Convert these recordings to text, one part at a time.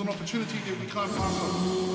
an opportunity that we can't pass on.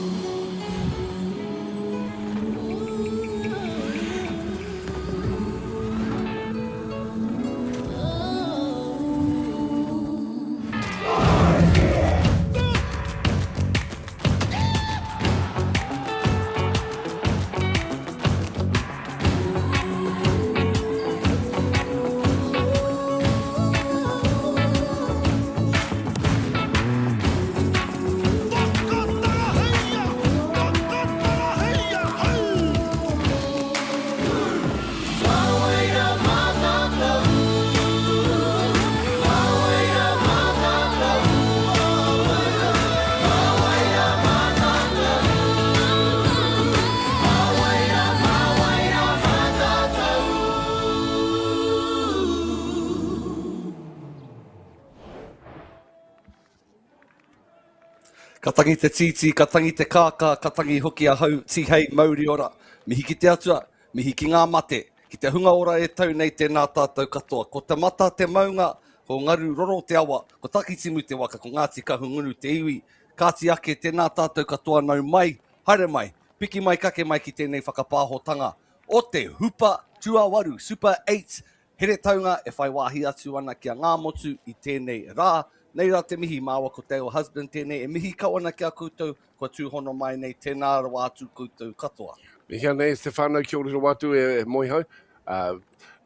Ka tangi te titi, ka tangi te kāka, ka tangi hoki a hau, ti hei MΑORI ora. Mihi ki te atua, mihi ki ngā mate. Ki te hunga ora e tau nei tēnā tātou katoa. Ko te mata te maunga, ko ngaru roro te awa, ko takitimu te waka, ko Ngāti Kahungunu te iwi. Kāti ake tēnā tātou katoa nau mai, haere mai, piki mai kake mai ki tēnei whakapāhotanga. O te hupa tuawaru, Super 8, here taunga e whai wāhi atu ana kia ngā motu i tēnei rā. Nei rā te mihi māua ko te o husband tēnei, e mihi kawana kia koutou, kua tūhono mai nei tēnā rawa atu koutou katoa. Mihi nei te whānau ki ori watu e moihau.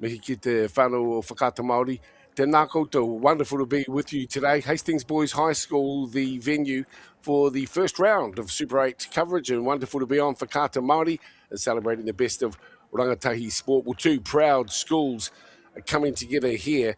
Mihi ki te whānau o whakata MΑORI. Tēnā koutou, wonderful to be with you today. Hastings Boys High School, the venue for the first round of Super 8 coverage, and wonderful to be on whakata MAORI and celebrating the best of rangatahi sport. Well, two proud schools are coming together here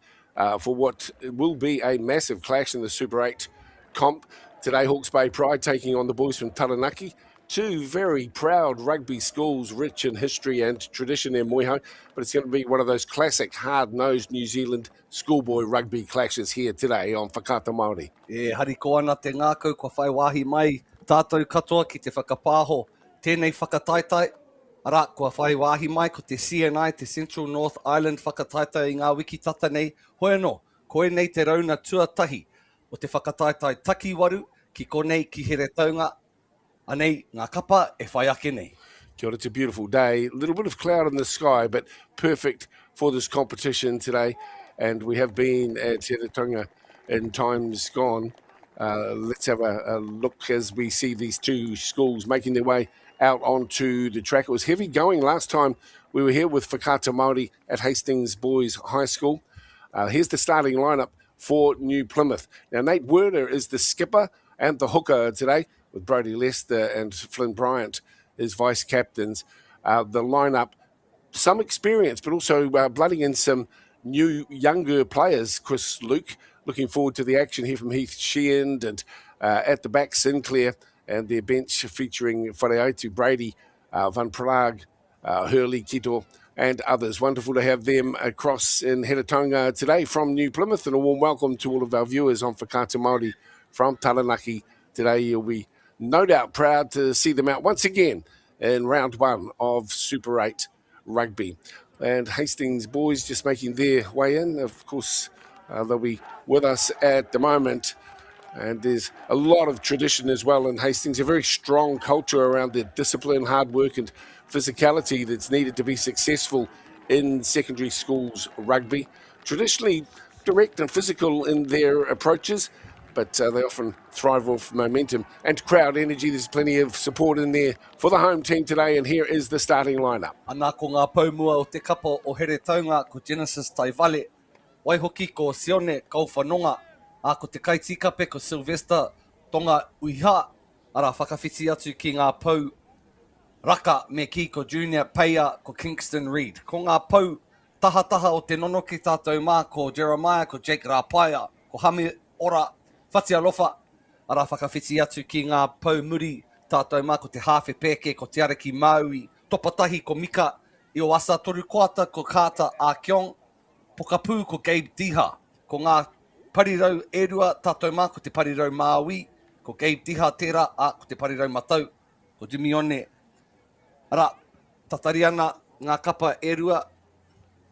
for what will be a massive clash in the Super 8 comp. Today, Hawke's Bay Pride taking on the boys from Taranaki. Two very proud rugby schools, rich in history and tradition in Moiho, but it's going to be one of those classic hard-nosed New Zealand schoolboy rugby clashes here today on Whakata MAORI. E hari ko ana te ngākau kua whai wāhi mai tātou katoa ki te whakapāho tēnei whakataitai. Ara, kua whai wāhi mai ko te CNI, te Central North Island whakataitai i ngā wiki tata nei. Hoi anō, koe nei te rauna tuatahi o te whakataitai takiwaru ki konei ki here taunga. Anei, ngā kapa e whai ake nei. Kia ora, it's a beautiful day. A little bit of cloud in the sky, but perfect for this competition today. And we have been at Tauranga in times gone. Let's have a look as we see these two schools making their way out onto the track. It was heavy going last time we were here with Whakata MAORI at Hastings Boys High School. Here's the starting lineup for New Plymouth. Now, Nate Werner is the skipper and the hooker today, with Brodie Lester and Flynn Bryant as vice-captains. The lineup, some experience, but also blooding in some new, younger players. Chris Luke, looking forward to the action here from Heath Sheehan, and at the back, Sinclair, and their bench featuring Whareaitu, Brady, Van Prague, Hurley, Kito, and others. Wonderful to have them across in Heretaunga today from New Plymouth, and a warm welcome to all of our viewers on Whakata MAORI from Taranaki today. You'll be no doubt proud to see them out once again in round one of Super 8 rugby. And Hastings boys just making their way in. Of course, they'll be with us at the moment. And there's a lot of tradition as well in Hastings, a very strong culture around the discipline, hard work and physicality that's needed to be successful in secondary schools rugby. Traditionally direct and physical in their approaches, but they often thrive off momentum and crowd energy. There's plenty of support in there for the home team today, and here is the starting lineup. Ana ko ngā paumua o te kapa o Heretaunga ko Genesis Taivale, Waihoki ko Sione Kauwhanonga, a ko te Kaitikape ko Sylvester Tonga Uiha, ara whakawhiti atu ki ngā pau Raka me ki ko Junior Peia ko Kingston Reid. Ko ngā pau taha o te nono ki tātou mā ko Jeremiah ko Jake Rapaia, ko Hami Ora Whatia Lofa, ara whakawhiti atu ki ngā pau muri tātou mā ko te Hawhe Peke, ko te Araki Maui, Topatahi ko Mika, i o asa toru koata ko Kata a Kiong, Pokapū ko Gabe Diha, ko ngā parirau erua tātou mā ko te parirau Māui, ko Gabe Diha tērā a ko te parirau Matau, ko Jimmy One. Ara, tatari ana ngā kapa erua,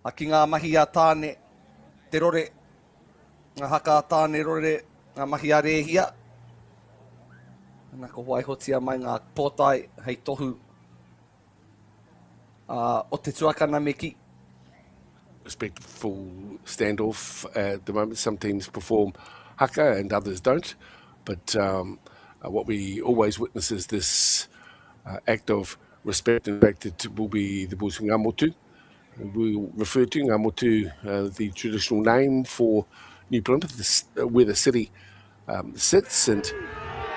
a ki ngā mahi a tāne te rore, ngā haka a tāne rore, ngā mahi a rehia, Nā ko waihotia mai ngā pōtai hei tohu o te tuakana me ki. Respectful standoff at the moment. Some teams perform haka and others don't. But what we always witness is this act of respect. In fact, it will be the boys from Ngā Motu. We refer to Ngā Motu, the traditional name for New Plymouth, where the city sits, and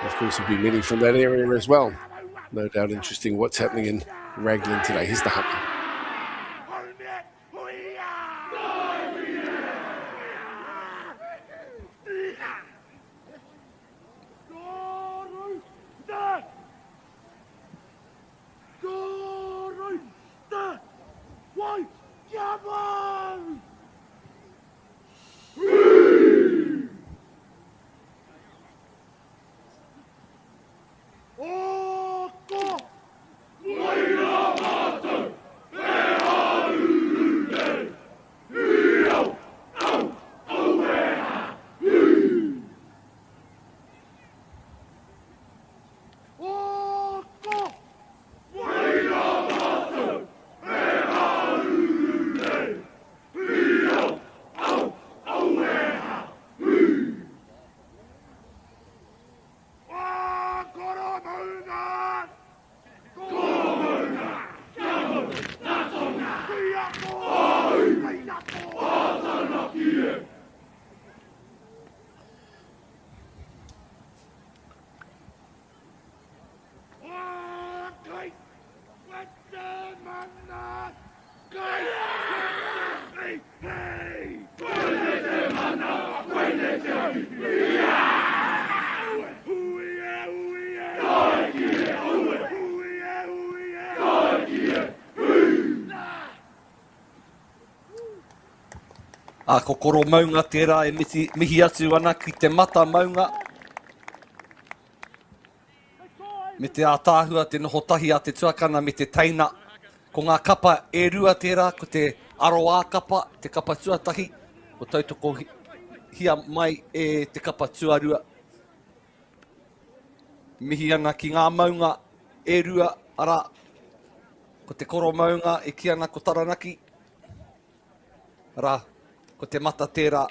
of course there'll be many from that area as well. No doubt interesting what's happening in Raglan today. Here's the haka. Ko koro maunga tērā e mihi atu ana ki te mata maunga. Me te ātāhua te noho tahi a te tuakana me te teina. Ko ngā kapa e rua tērā, ko te aroā kapa, te kapa tuatahi. Ko tautoko hia mai e te kapa tuarua. Mihi ana ki ngā maunga e rua ara. Ko te koro maunga e ki ana ko Taranaki. Ara. Ko te mata tērā,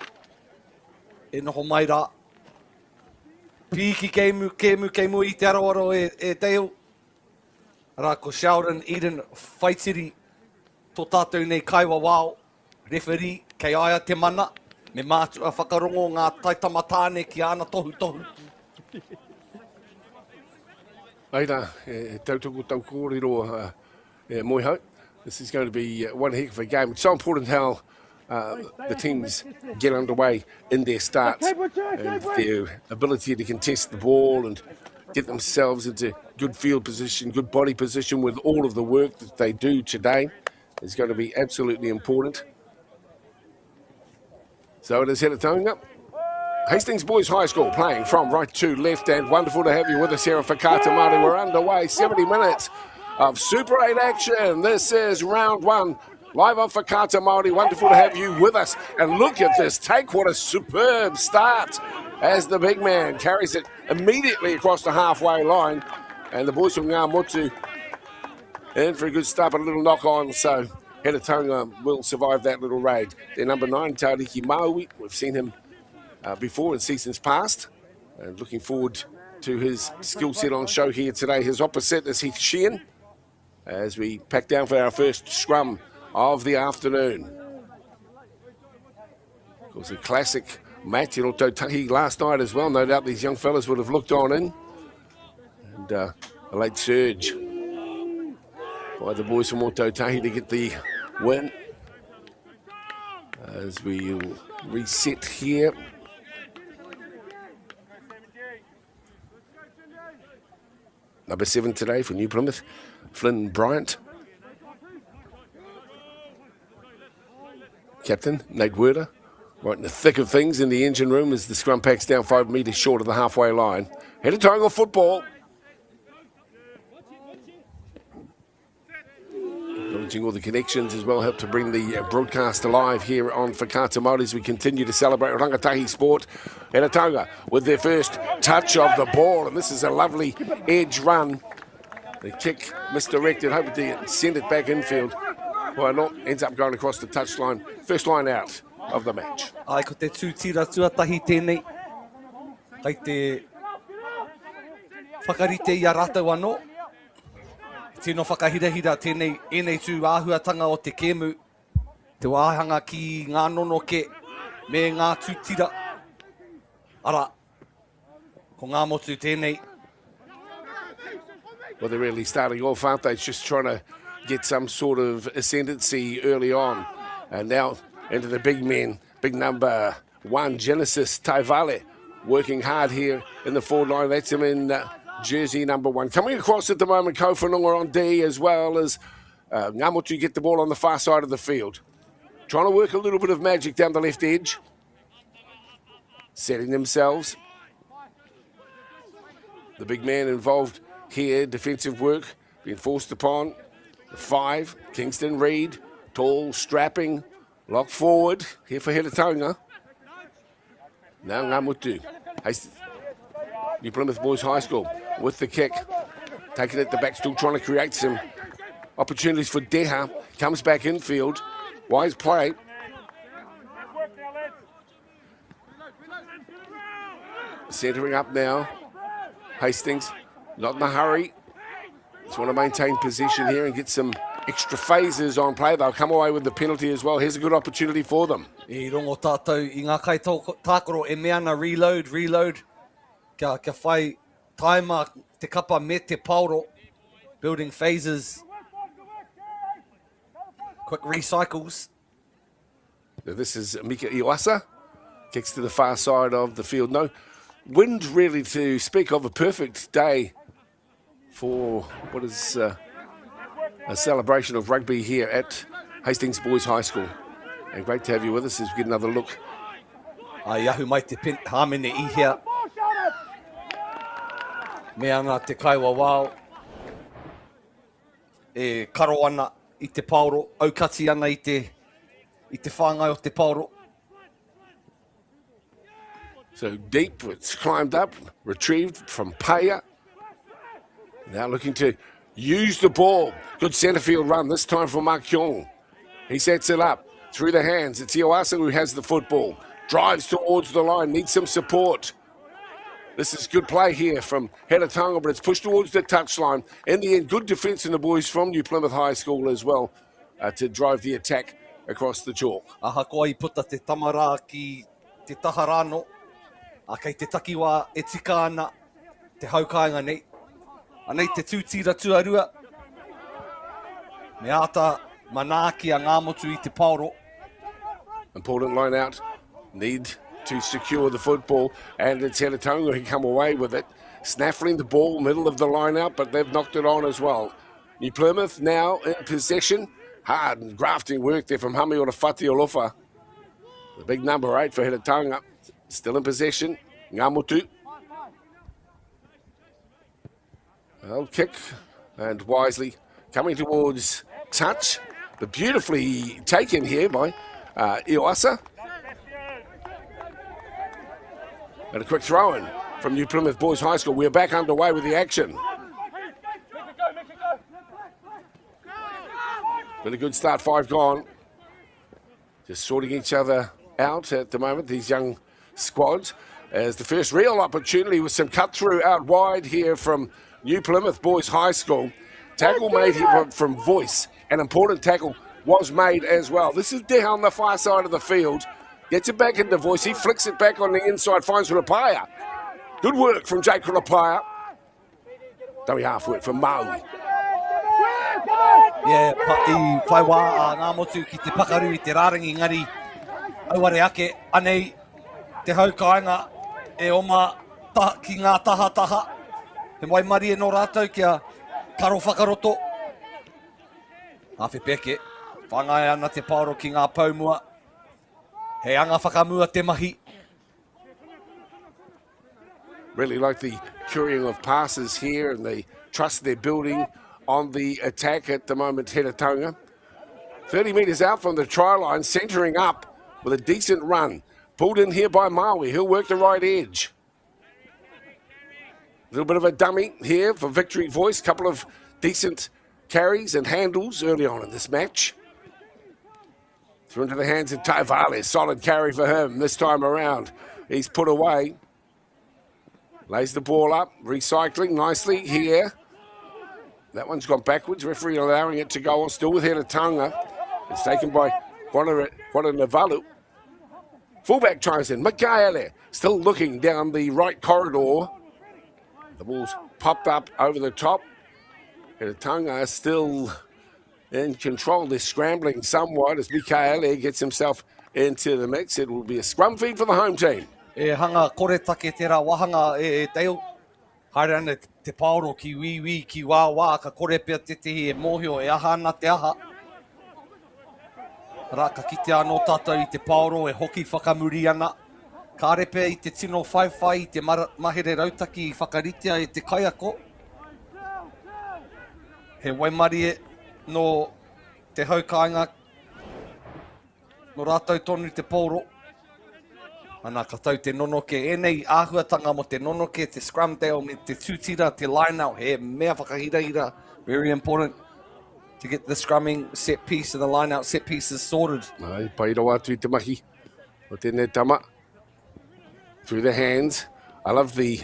e noho mai rā. Pīki keimu i te aroaro e Dale. Rā, ko Sheldon Eden whaitiri tō tātou nei kaiwa wao. Referee kei aia te mana. Me mātua whakarongo ngā taitama tāne ki ana tohu. Aira, tautoko tau kōrero moi hau. This is going to be one heck of a game. It's so important how the teams get underway in their starts and their ability to contest the ball and get themselves into good field position, good body position with all of the work that they do today is going to be absolutely important. So it is headed Tauranga. Hastings Boys High School playing from right to left, and wonderful to have you with us here at Whakaata Māori. We're underway, 70 minutes of Super 8 action. This is round one. Live on Whakaata Māori, wonderful to have you with us. And look at this take, what a superb start as the big man carries it immediately across the halfway line. And the boys from Ngā Motu in for a good start, but a little knock on, so Tauranga will survive that little raid. Their number 9, Tariki MāORI, we've seen him before in seasons past. And looking forward to his skill set on show here today. His opposite is Heath Sheehan as we pack down for our first scrum of the afternoon. Of course, a classic match in Otautahi last night as well. No doubt these young fellas would have looked on in. And a late surge by the boys from Otautahi to get the win. As we reset here. Number 7 today for New Plymouth, Flynn Bryant. Captain Nate Werder, right in the thick of things in the engine room as the scrum packs down 5 metres short of the halfway line. Headed Tauranga football. acknowledging all the connections as well, help to bring the broadcast alive here on Whakaata Māori as we continue to celebrate rangatahi sport. Tauranga with their first touch of the ball, and this is a lovely edge run. The kick misdirected, hoping to send it back infield. Well, not ends up going across the touchline. First line out of the match. Ai, ko te tūtira tuatahi tēnei. Kai te whakarite i a rātau anō. Tēnō whakahirahira tēnei enei tū āhuatanga o te kēmu. Te wāhanga ki ngā nono ke me ngā tūtira. Ara, ko ngā motu tēnei. Well, they're really starting off, aren't they? Just trying to get some sort of ascendancy early on. And now into the big men, big number 1, Genesis Taivale, working hard here in the forward line. That's him in jersey number 1. Coming across at the moment, Ko Whanonga on D, as well as Ngamotu get the ball on the far side of the field. Trying to work a little bit of magic down the left edge. Setting themselves. The big man involved here, defensive work being forced upon. 5, Kingston Reid, tall, strapping, lock forward here for Tauranga. Now Ngamotu, New Plymouth Boys High School with the kick, taking it the back, still trying to create some opportunities for Deha. Comes back infield, wise play. Centering up now, Hastings, not in a hurry. Just want to maintain position here and get some extra phases on play. They'll come away with the penalty as well. Here's a good opportunity for them. I rongo tātou i ngā kai tākoro e meana reload. Kia whai taima te kapa me te pauro. Building phases. Quick recycles. Now this is Mika Iwasa. Kicks to the far side of the field. No wind really to speak of. A perfect day for what is a celebration of rugby here at Hastings Boys High School. And great to have you with us as we get another look. Ai ahu mai te hāmene I hea. Me ana te kaiwa wao. E karo ana I te pauro. Aukati ana I te whāngai o te pauro. So deep, it's climbed up, retrieved from Paya. Now looking to use the ball. Good centre field run, this time from Mark Kyong. He sets it up through the hands. It's Iwasa who has the football. Drives towards the line, needs some support. This is good play here from Tauranga, but it's pushed towards the touchline. In the end, good defence in the boys from New Plymouth High School as well to drive the attack across the chalk. Aha koa I puta te tamara ki te taharano. A kei te takiwa e tika ana te haukainga nei. Anei te tūtira tuarua. Me ata manaki a ngā motu I te pauro. Important line out. Need to secure the football. And it's Tauranga who come away with it. Snaffling the ball, middle of the line out, but they've knocked it on as well. New Plymouth now in possession. Hard and grafting work there from MāORI Whati Olofa. The big number 8 for Tauranga. Still in possession. Ngamotu. Well, kick and wisely coming towards touch, but beautifully taken here by Iwasa. And a quick throw in from New Plymouth Boys High School. We're back underway with the action. Been a good start, 5 gone. Just sorting each other out at the moment, these young squads. As the first real opportunity with some cut through out wide here from New Plymouth Boys High School. Tackle made here from Voice. An important tackle was made as well. This is Deha on the far side of the field. Gets it back into Voice. He flicks it back on the inside, finds Rapaya. Good work from Jake Rapaya. Dummy half work from MāORI. Yeah, I whai wā a ngā motu ki te pakaru I te rārangi ngari. Auare ake, anei te haukainga e oma ki ngā taha. He mai mari e no rātou kia karo whakaroto. Awhi peke, whangai ana te pauro ki ngā paumua. He anga whakamua te mahi. Really like the curing of passes here, and they trust they're building on the attack at the moment. Tauranga 30 metres out from the try line, centering up with a decent run. Pulled in here by MΑORI. He'll work the right edge. A little bit of a dummy here for Victory Voice. Couple of decent carries and handles early on in this match. Through into the hands of Taivale. Solid carry for him this time around. He's put away. Lays the ball up. Recycling nicely here. That one's gone backwards. Referee allowing it to go on. Still with Tauranga. It's taken by Navalu. Fullback tries in. McGaele still looking down the right corridor. The ball's popped up over the top. Tauranga still in control. They're scrambling somewhat as Mikaele gets himself into the mix. It will be a scrum feed for the home team. E hanga kore take te rā wahanga e teo. Haere ana te paoro ki wiwi ki wā ka kore pia te tehi e mōhio e aha ana te aha. Rā ka kite anō tātou I te paoro e hoki whakamuri ana. Ka arepe I te tino whaiwhai I te mahere rautaki I whakaritea e te kaiako. He waimari e no te haukainga no rātou tonu te paoro. Ana ka tau te nonoke, enei āhuatanga mo te nonoke, te scrum dale, me te tūtira, te line-out, he mea whakahiraira, very important to get the scrumming set piece and the line-out set pieces sorted. Ai, pairo atu I te mahi o tēnei tama. Through the hands. I love the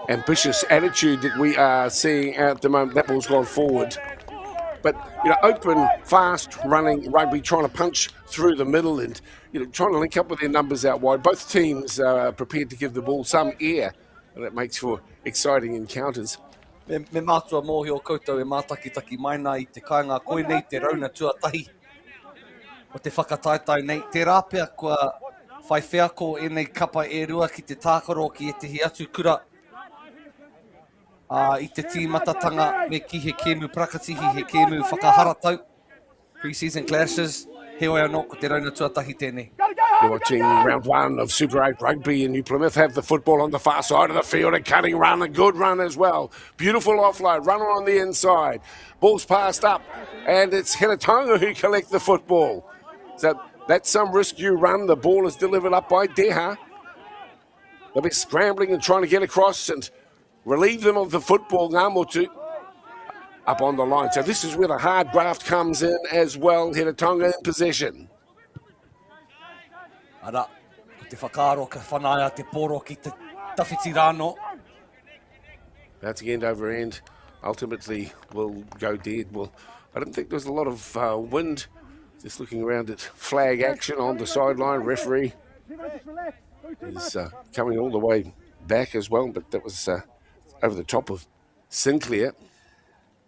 ambitious attitude that we are seeing at the moment. That ball's gone forward. But, open, fast-running rugby, trying to punch through the middle and, trying to link up with their numbers out wide. Both teams are prepared to give the ball some air, and that makes for exciting encounters. Me mātua mōhio koutou e mātakitaki mai nā I te kāinga koe nei te rauna tuatahi. O te whakataitai nei, te rāpea kua whai whiako e nei kapa e rua ki te tākaro ki e te hiatu kura. I te tīmatatanga me ki he kēmu prakatihi, he kēmu whakaharatau. Pre-season clashes, he oia no ko te rauna tuatahi tēnei. You're watching round one of Super 8 Rugby and New Plymouth have the football on the far side of the field. A cutting run, a good run as well. Beautiful offload, runner on the inside. Ball's passed up and it's Tauranga who collect the football. So that's some rescue run. The ball is delivered up by Deha. They'll be scrambling and trying to get across and relieve them of the football. Ngamotu up on the line. So this is where the hard graft comes in as well. Tauranga in possession. Ara, ko te whakaaro ka whanaia te poro ki te tawhiti rāno. Bouncing end over end. Ultimately will go dead. Well, I don't think there's a lot of wind. Just looking around at flag action on the sideline. Referee is coming all the way back as well, but that was over the top of Sinclair.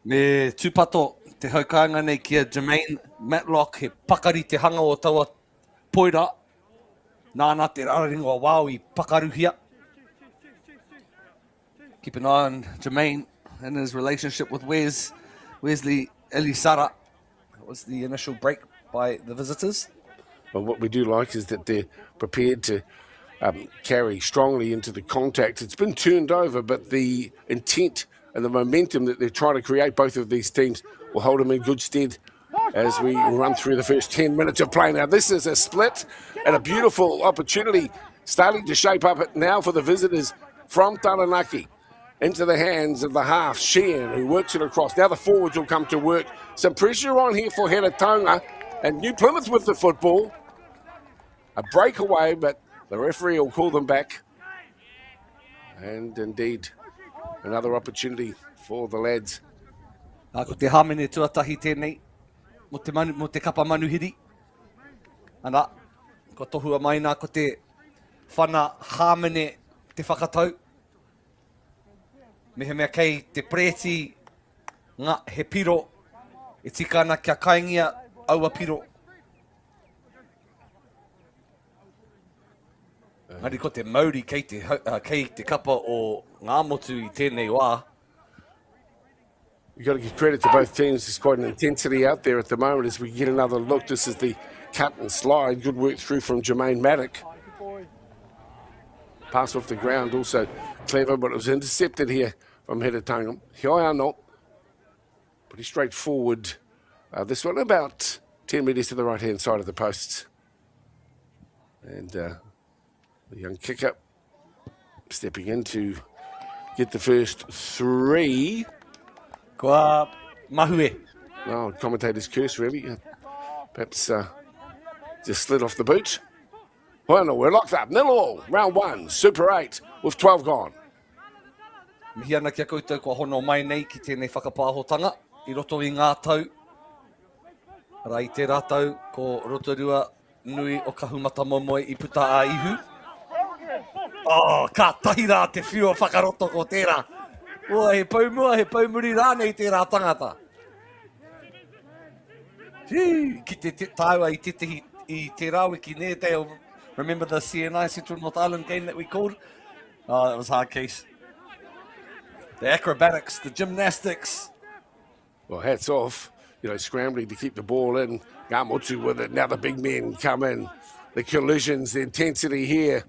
Me tūpato te haukainga nei kia Jermaine Matlock he pakari te hanga o taua poira. Nāna te rararingo wau I pakaruhia. Keep an eye on Jermaine and his relationship with Wesley Elisara. That was the initial break by the visitors. Well, what we do like is that they're prepared to carry strongly into the contact. It's been turned over, but the intent and the momentum that they're trying to create, both of these teams, will hold them in good stead as we run through the first 10 minutes of play. Now, this is a split and a beautiful opportunity starting to shape up now for the visitors from Taranaki into the hands of the half, Sheehan, who works it across. Now the forwards will come to work. Some pressure on here for Tauranga and New Plymouth with the football. A breakaway, but the referee will call them back. And indeed, another opportunity for the lads. Ko te hamene tuatahi tēnei. Mo te kapa manuhiri. Ana, ko tohua mai nā ko te whana hāmene te whakatau. Me he mea kei te preti ngā he piro. E tika ana kia kaingia aua piro. Ngari ko te MΑORI kei te kapa o ngā motu I tēnei wā. You've got to give credit to both teams. There's quite an intensity out there at the moment as we get another look. This is the cut and slide. Good work through from Jermaine Maddock. Pass off the ground, also clever, but it was intercepted here from Tauranga. Hioiano, pretty straightforward This one about 10 metres to the right-hand side of the posts. And the young kicker stepping in to get the first 3. Kua mahue. Oh, commentator's curse, really. Perhaps just slid off the boot. Well, no, we're locked up. 0-0, round 1, Super 8, with 12 gone. Mihi ana kia koutou kua hono mai nei ki tēnei whakapāhotanga I roto I ngā tau. Rai te rātau ko Rotorua nui o kahumata momoe I puta a ihu. Oh, ka tahi rā te whiua whakaroto ko tērā. Ua, he paumuri rānei tērā tangata. Ki te tāua I tetehi I te rāwe ki nētei. Remember the CNI, Central North Island game that we called? Oh, that was hard case. The acrobatics, the gymnastics. Well, hats off. You know, scrambling to keep the ball in. Ngā Motu with it. Now the big men come in. The collisions, the intensity here.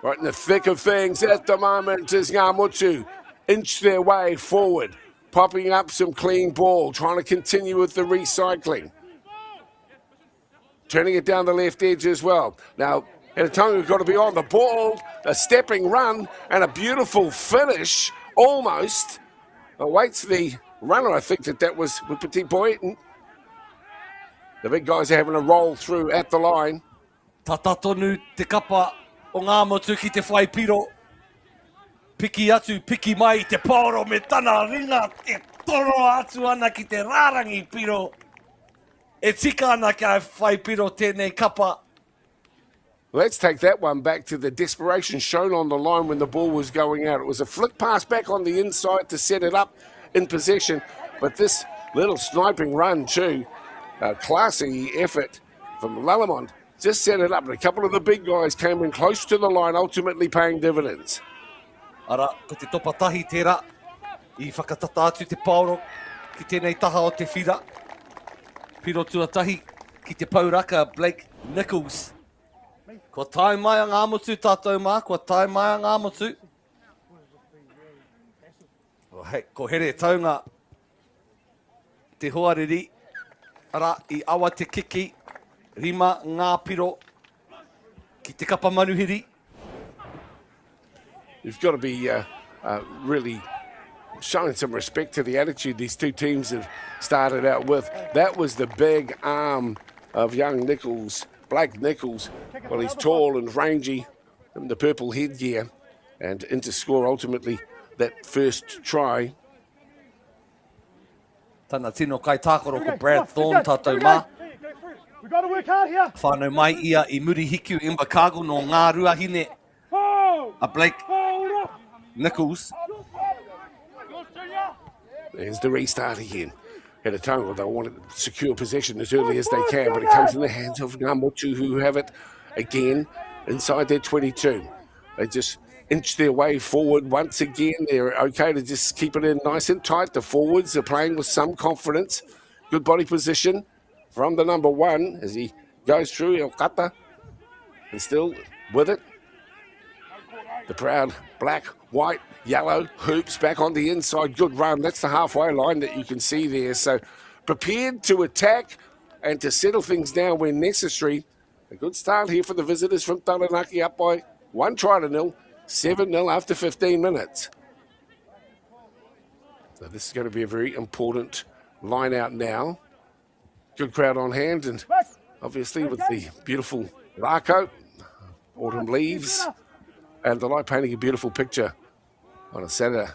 Right in the thick of things at the moment is Ngā Motu. Inch their way forward. Popping up some clean ball. Trying to continue with the recycling. Turning it down the left edge as well. Now, Tauranga got to be on the ball. A stepping run and a beautiful finish. Almost. Awaits the runner. I think that was with Petit Boyton. The big guys are having a roll through at the line. Tata tonu te kapa o Ngā Motu ki te whai piro. Piki atu, piki mai te paoro me tana ringa te toro atu ana ki te rārangi piro. E tika ana kia whai piro tēnei kapa. Let's take that one back to the desperation shown on the line when the ball was going out. It was a flick pass back on the inside to set it up in possession. But this little sniping run too, a classy effort from Lalamond, just set it up. And a couple of the big guys came in close to the line, ultimately paying dividends. Ara, ko te topa tahi tērā. I whakatata atu te paoro ki tēnei taha o te whira. Piro tuatahi ki te pauraka Blake Nichols. Ko tai mai a Ngā Motu tātou mā, ko tai mai a Ngā Motu. Ko here taunga te hoariri. Ara, I awa te kiki, rima ngā piro ki te kapa manuhiri. You've got to be really showing some respect to the attitude these two teams have started out with. That was the big arm of young Nichols, Blake Nichols. Well, he's tall and rangy in the purple headgear, and in to score ultimately that first try. Tana tino kai tākoro ko Brad Thorne tātou mā. We've got to work hard here. Whānau mai ia I muri hiku Invercargill no ngā ruahine. A Blake Nichols. There's the restart again. At a time where they want to secure possession as early as they can, but it comes in the hands of Ngā Motu, who have it again inside their 22. They just inch their way forward once again. They're okay to just keep it in nice and tight. The forwards are playing with some confidence. Good body position from the number 1 as he goes through El Kata, and still with it. The proud black, white, yellow hoops back on the inside. Good run. That's the halfway line that you can see there. So prepared to attack and to settle things down when necessary. A good start here for the visitors from Taranaki, up by 1-0, 7-0 after 15 minutes. So this is going to be a very important line out now. Good crowd on hand, and obviously with the beautiful Rako, autumn leaves, and the light painting a beautiful picture on a Saturday,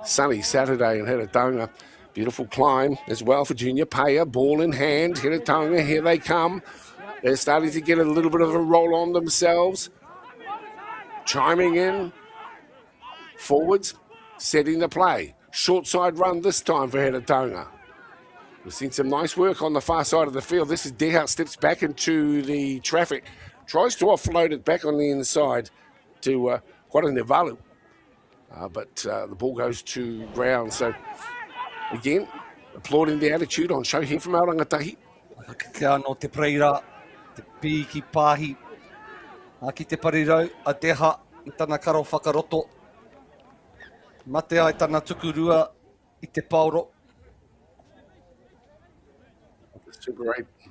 sunny Saturday in Tauranga. Beautiful climb as well for Junior Payer. Ball in hand, Tauranga, here they come. They're starting to get a little bit of a roll on themselves. Chiming in, forwards, setting the play. Short side run this time for Tauranga. We've seen some nice work on the far side of the field. This is Dehout, steps back into the traffic. Tries to offload it back on the inside to Nevalu. But the ball goes to ground. So, again, applauding the attitude on show here from Aorangatahi. Kia no te preira, te pī ki pāhi. Ki te parirau, a teha I tana karo whakaroto. Matea I tana tukurua I te paoro. Super 8. A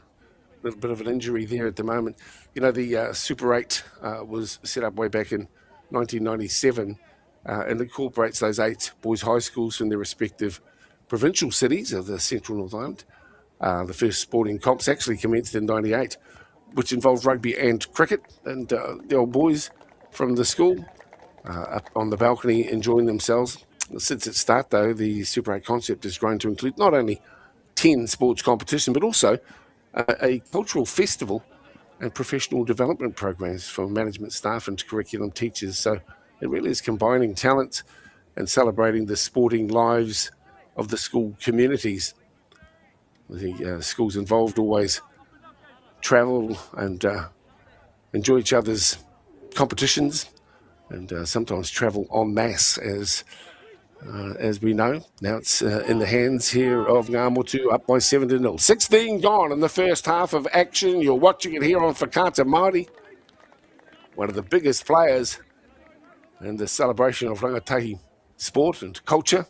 little bit of an injury there at the moment. You know, the Super 8 was set up way back in 1997 and incorporates those 8 boys' high schools from their respective provincial cities of the Central North Island. The first sporting comps actually commenced in 98, which involved rugby and cricket, and the old boys from the school up on the balcony enjoying themselves. Since its start, though, the Super 8 concept has grown to include not only 10 sports competition, but also a cultural festival and professional development programs for management staff and curriculum teachers. So it really is combining talent and celebrating the sporting lives of the school communities. The schools involved always travel and enjoy each other's competitions and sometimes travel en masse, as we know. Now it's in the hands here of Ngāmotu, up by 7-0. 16 gone in the first half of action. You're watching it here on Whakaata Māori, one of the biggest players in the celebration of rangatahi sport and culture.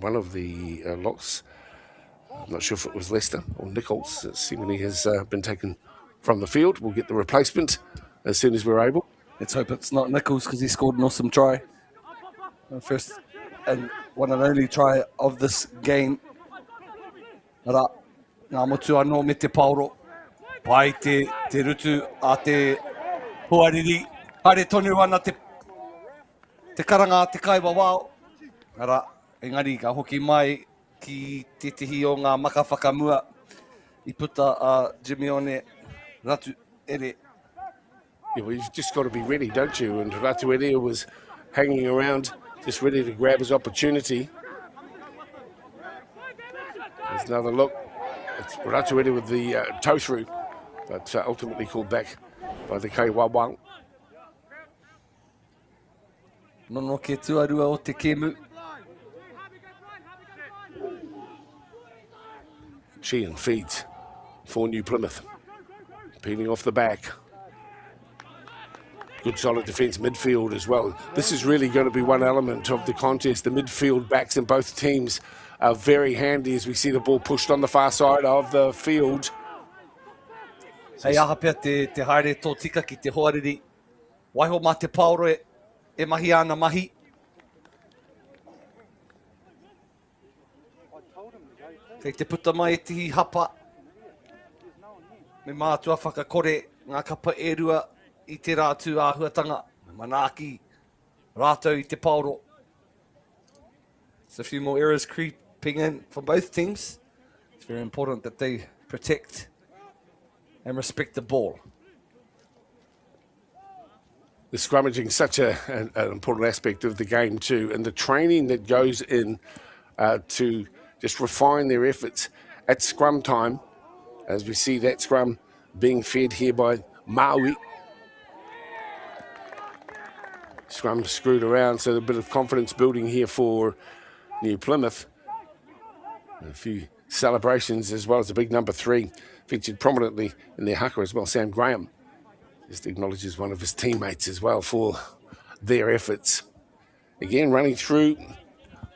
One of the locks, I'm not sure if it was Lester or Nichols, seemingly has been taken from the field. We'll get the replacement as soon as we're able. Let's hope it's not Nichols, because he scored an awesome try. First and one and only try of this game. Ara, Ngāmotu anō me te pauro. Pai te rutu a te huariri. Haere tonu ana te karanga, te kaiwa wao. Ara, engari ka hoki mai ki te tihi o ngā maka whakamua I puta Jimmy One Ratu Ere. Yeah, well, you've just got to be ready, don't you? And Ratu Ere was hanging around, just ready to grab his opportunity. There's another look. It's Ratu Ere with the toe through, but ultimately called back by the Kaiwawang. Nono ke tuarua o te kemu. Sheehan feeds for New Plymouth. Peeling off the back. Good solid defence midfield as well. This is really going to be one element of the contest. The midfield backs in both teams are very handy as we see the ball pushed on the far side of the field. Hei aha pia te haere tō tika ki te hoariri. Waiho mā te pauro e mahi ana mahi. Kei te puta mai e tihi hapa. Me mātua whakakore ngā kapa e rua I te rātu āhuatanga. Manaaki rātou I te pauro. There's a few more errors creeping in from both teams. It's very important that they protect and respect the ball. The scrummaging is such an important aspect of the game too, and the training that goes in to just refine their efforts at scrum time, as we see that scrum being fed here by MΑORI. Scrum screwed around, so a bit of confidence building here for New Plymouth. A few celebrations as well as the big number 3 featured prominently in their haka as well. Sam Graham just acknowledges one of his teammates as well for their efforts. Again, running through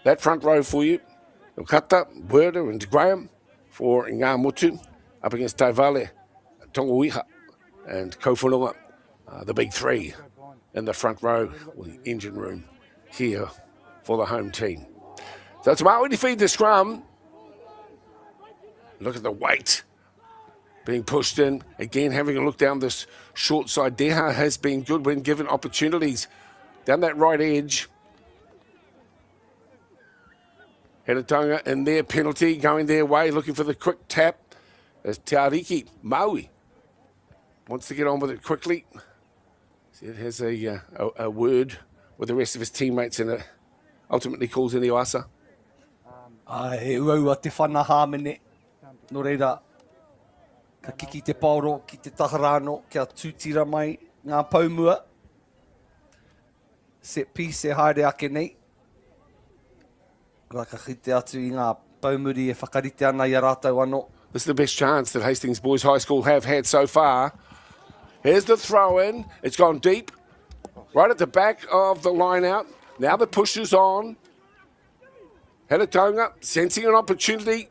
that front row for you. Okata, Werder and Graham for Ngāmotu up against Taivale, Tongoiha and Kowhanonga, the big 3 in the front row with the engine room here for the home team. So it's MAORI to feed the scrum. Look at the weight being pushed in. Again, having a look down this short side. Deha has been good when given opportunities down that right edge. Hedatonga in their penalty, going their way, looking for the quick tap. As Tauriki MAORI wants to get on with it quickly. It has a word with the rest of his teammates and ultimately calls in the Oasa. He uaua te whanaha mene. No reira, ka kiki te pauro ki te taharano, kia tūtira mai ngā paumua. Set piece e haere ake nei. Raka khite atu I ngā paumuri e whakarite ana I a rātou anō. This is the best chance that Hastings Boys High School have had so far. Here's the throw in. It's gone deep. right at the back of the line out. Now the push is on. Tauranga sensing an opportunity.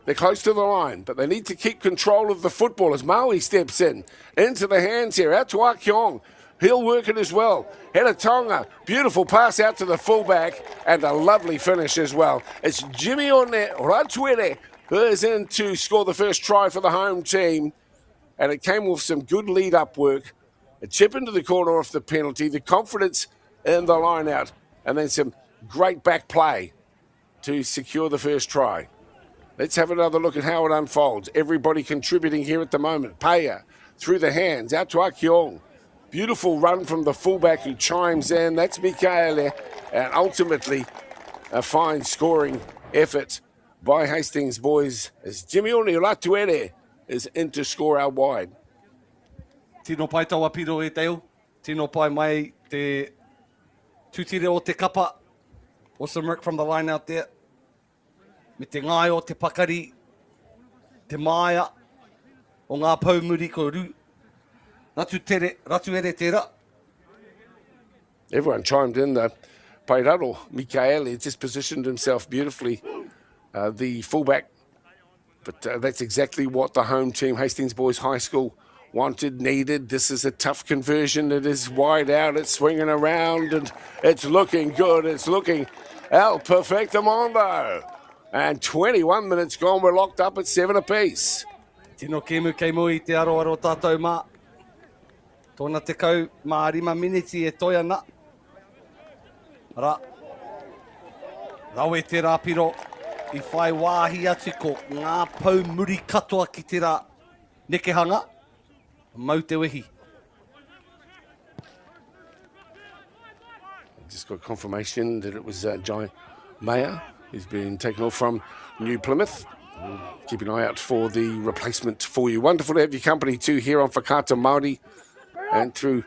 They're close to the line, but they need to keep control of the football as MΑORI steps in. Into the hands here, out to Akiong. He'll work it as well. Tauranga, beautiful pass out to the fullback, and a lovely finish as well. It's Jimione Ratuere who is in to score the first try for the home team, and it came with some good lead-up work. A chip into the corner off the penalty, the confidence in the line-out, and then some great back play to secure the first try. Let's have another look at how it unfolds. Everybody contributing here at the moment. Paya through the hands, out to Akiong. Beautiful run from the fullback who chimes in. That's Mikaele. And ultimately, a fine scoring effort by Hastings boys as Jimione Ratuere is in to score out wide. Tino pai taua piro e teo. Tino pai mai te tutire o te kapa. Awesome work from the line out there. Me te ngai o te pakari, te maia, o ngā paumuri ko ru. Ratu ere tera. Everyone chimed in there. Pairaro, Mikaele just positioned himself beautifully, the fullback. But that's exactly what the home team, Hastings Boys High School, wanted, needed. This is a tough conversion. It is wide out. It's swinging around, and it's looking good. It's looking El Perfectamondo. And 21 minutes gone. We're locked up at 7 apiece. Tino kemu kei I te aroaro tātou mā. Tōna te kau mā rima miniti e toi ana. Ara. Rau e te rāpiro I whai wāhi atu ko ngā pau muri katoa ki te rā nekehanga. Mau te wehi. Just got confirmation that it was Jai Mayer who's been taken off from New Plymouth. We'll keep an eye out for the replacement for you. Wonderful to have your company too here on Whakaata Māori and through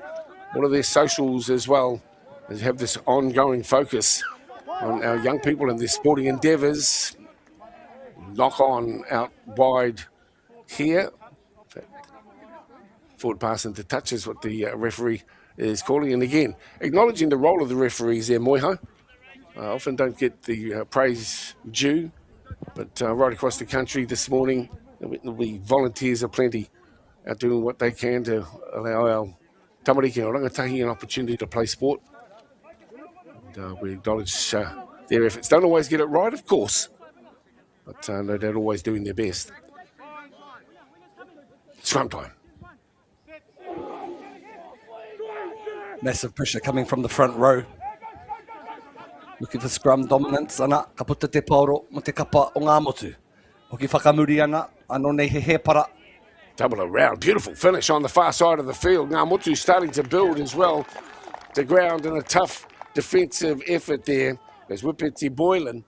all of their socials as well, as you have this ongoing focus on our young people and their sporting endeavours. Knock on out wide here. Forward pass into touch is what the referee is calling. And again, acknowledging the role of the referees there, Moiho. Often don't get the praise due, but right across the country this morning, there'll be volunteers aplenty out doing what they can to allow our tamariki o rangatahi an opportunity to play sport. And, we acknowledge their efforts. Don't always get it right, of course, but no doubt always doing their best. Scrum time. Massive pressure coming from the front row. Looking for scrum dominance, ana, ka puta te pauro mo te kapa o ngā motu. Hoki whakamuri ana, anō nei he para. Double around, beautiful finish on the far side of the field. Ngā motu starting to build as well. The ground and a tough defensive effort there. There's Whippety Boylan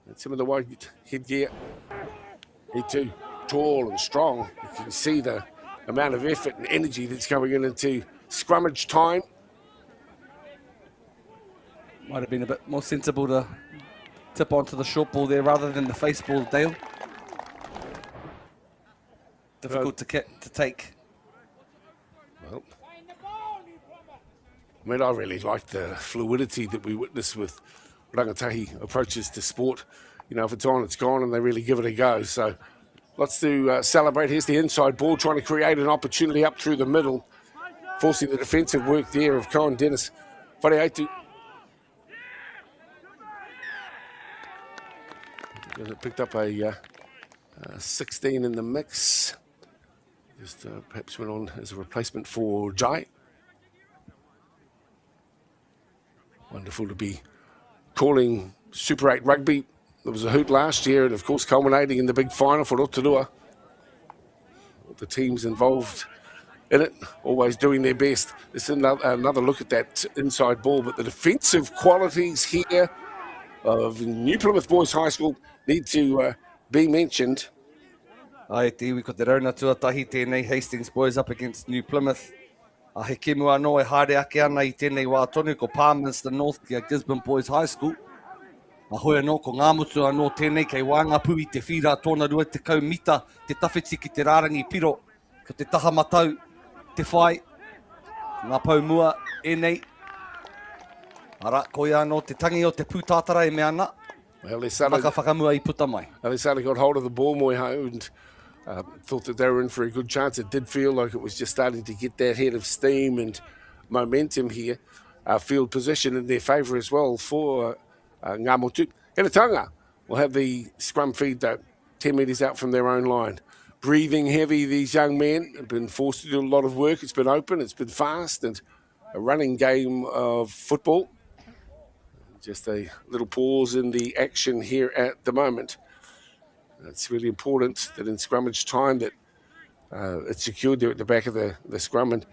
and some of the white headgear. He too, tall and strong. You can see the amount of effort and energy that's going into scrummage time. Might have been a bit more sensible to tip onto the short ball there rather than the face ball, Dale. Difficult to take. Well, I mean, I really like the fluidity that we witness with rangatahi approaches to sport. You know, if it's on, it's gone, and they really give it a go. So lots to celebrate. Here's the inside ball, trying to create an opportunity up through the middle, forcing the defensive work there of Cohen Dennis. Whareaitu. Picked up a 16 in the mix. Just perhaps went on as a replacement for Jai. Wonderful to be calling Super 8 rugby. There was a hoot last year and, of course, culminating in the big final for Rotorua. The teams involved in it, always doing their best. This is another look at that inside ball, but the defensive qualities here of New Plymouth Boys High School need to be mentioned. Ai te iwi ko te rauna tuatahi tēnei Hastings Boys up against New Plymouth. A he kemu anō e haere ake ana I tēnei wā tonu ko Palmerston North ki a Gisborne Boys High School. A hoi anō ko ngā mutu anō tēnei kei wānga pui te whira tōna rua te kau mita, te tawhiti ki te rārangi piro, ko te taha matau, te whai. Ngā paumua e nei. Ara, koe anō te tangi o te pūtātara e mea ana. Well, they Maka whakamua I puta mai. suddenly got hold of the ball, Moeho, and thought that they were in for a good chance. It did feel like it was just starting to get that head of steam and momentum here. Field position in their favour as well for Ngā Motu. Tauranga will have the scrum feed, though, 10 metres out from their own line. Breathing heavy, these young men have been forced to do a lot of work. It's been open, it's been fast, and a running game of football. Just a little pause in the action here at the moment. It's really important that in scrummage time that it's secured there at the back of the scrum, and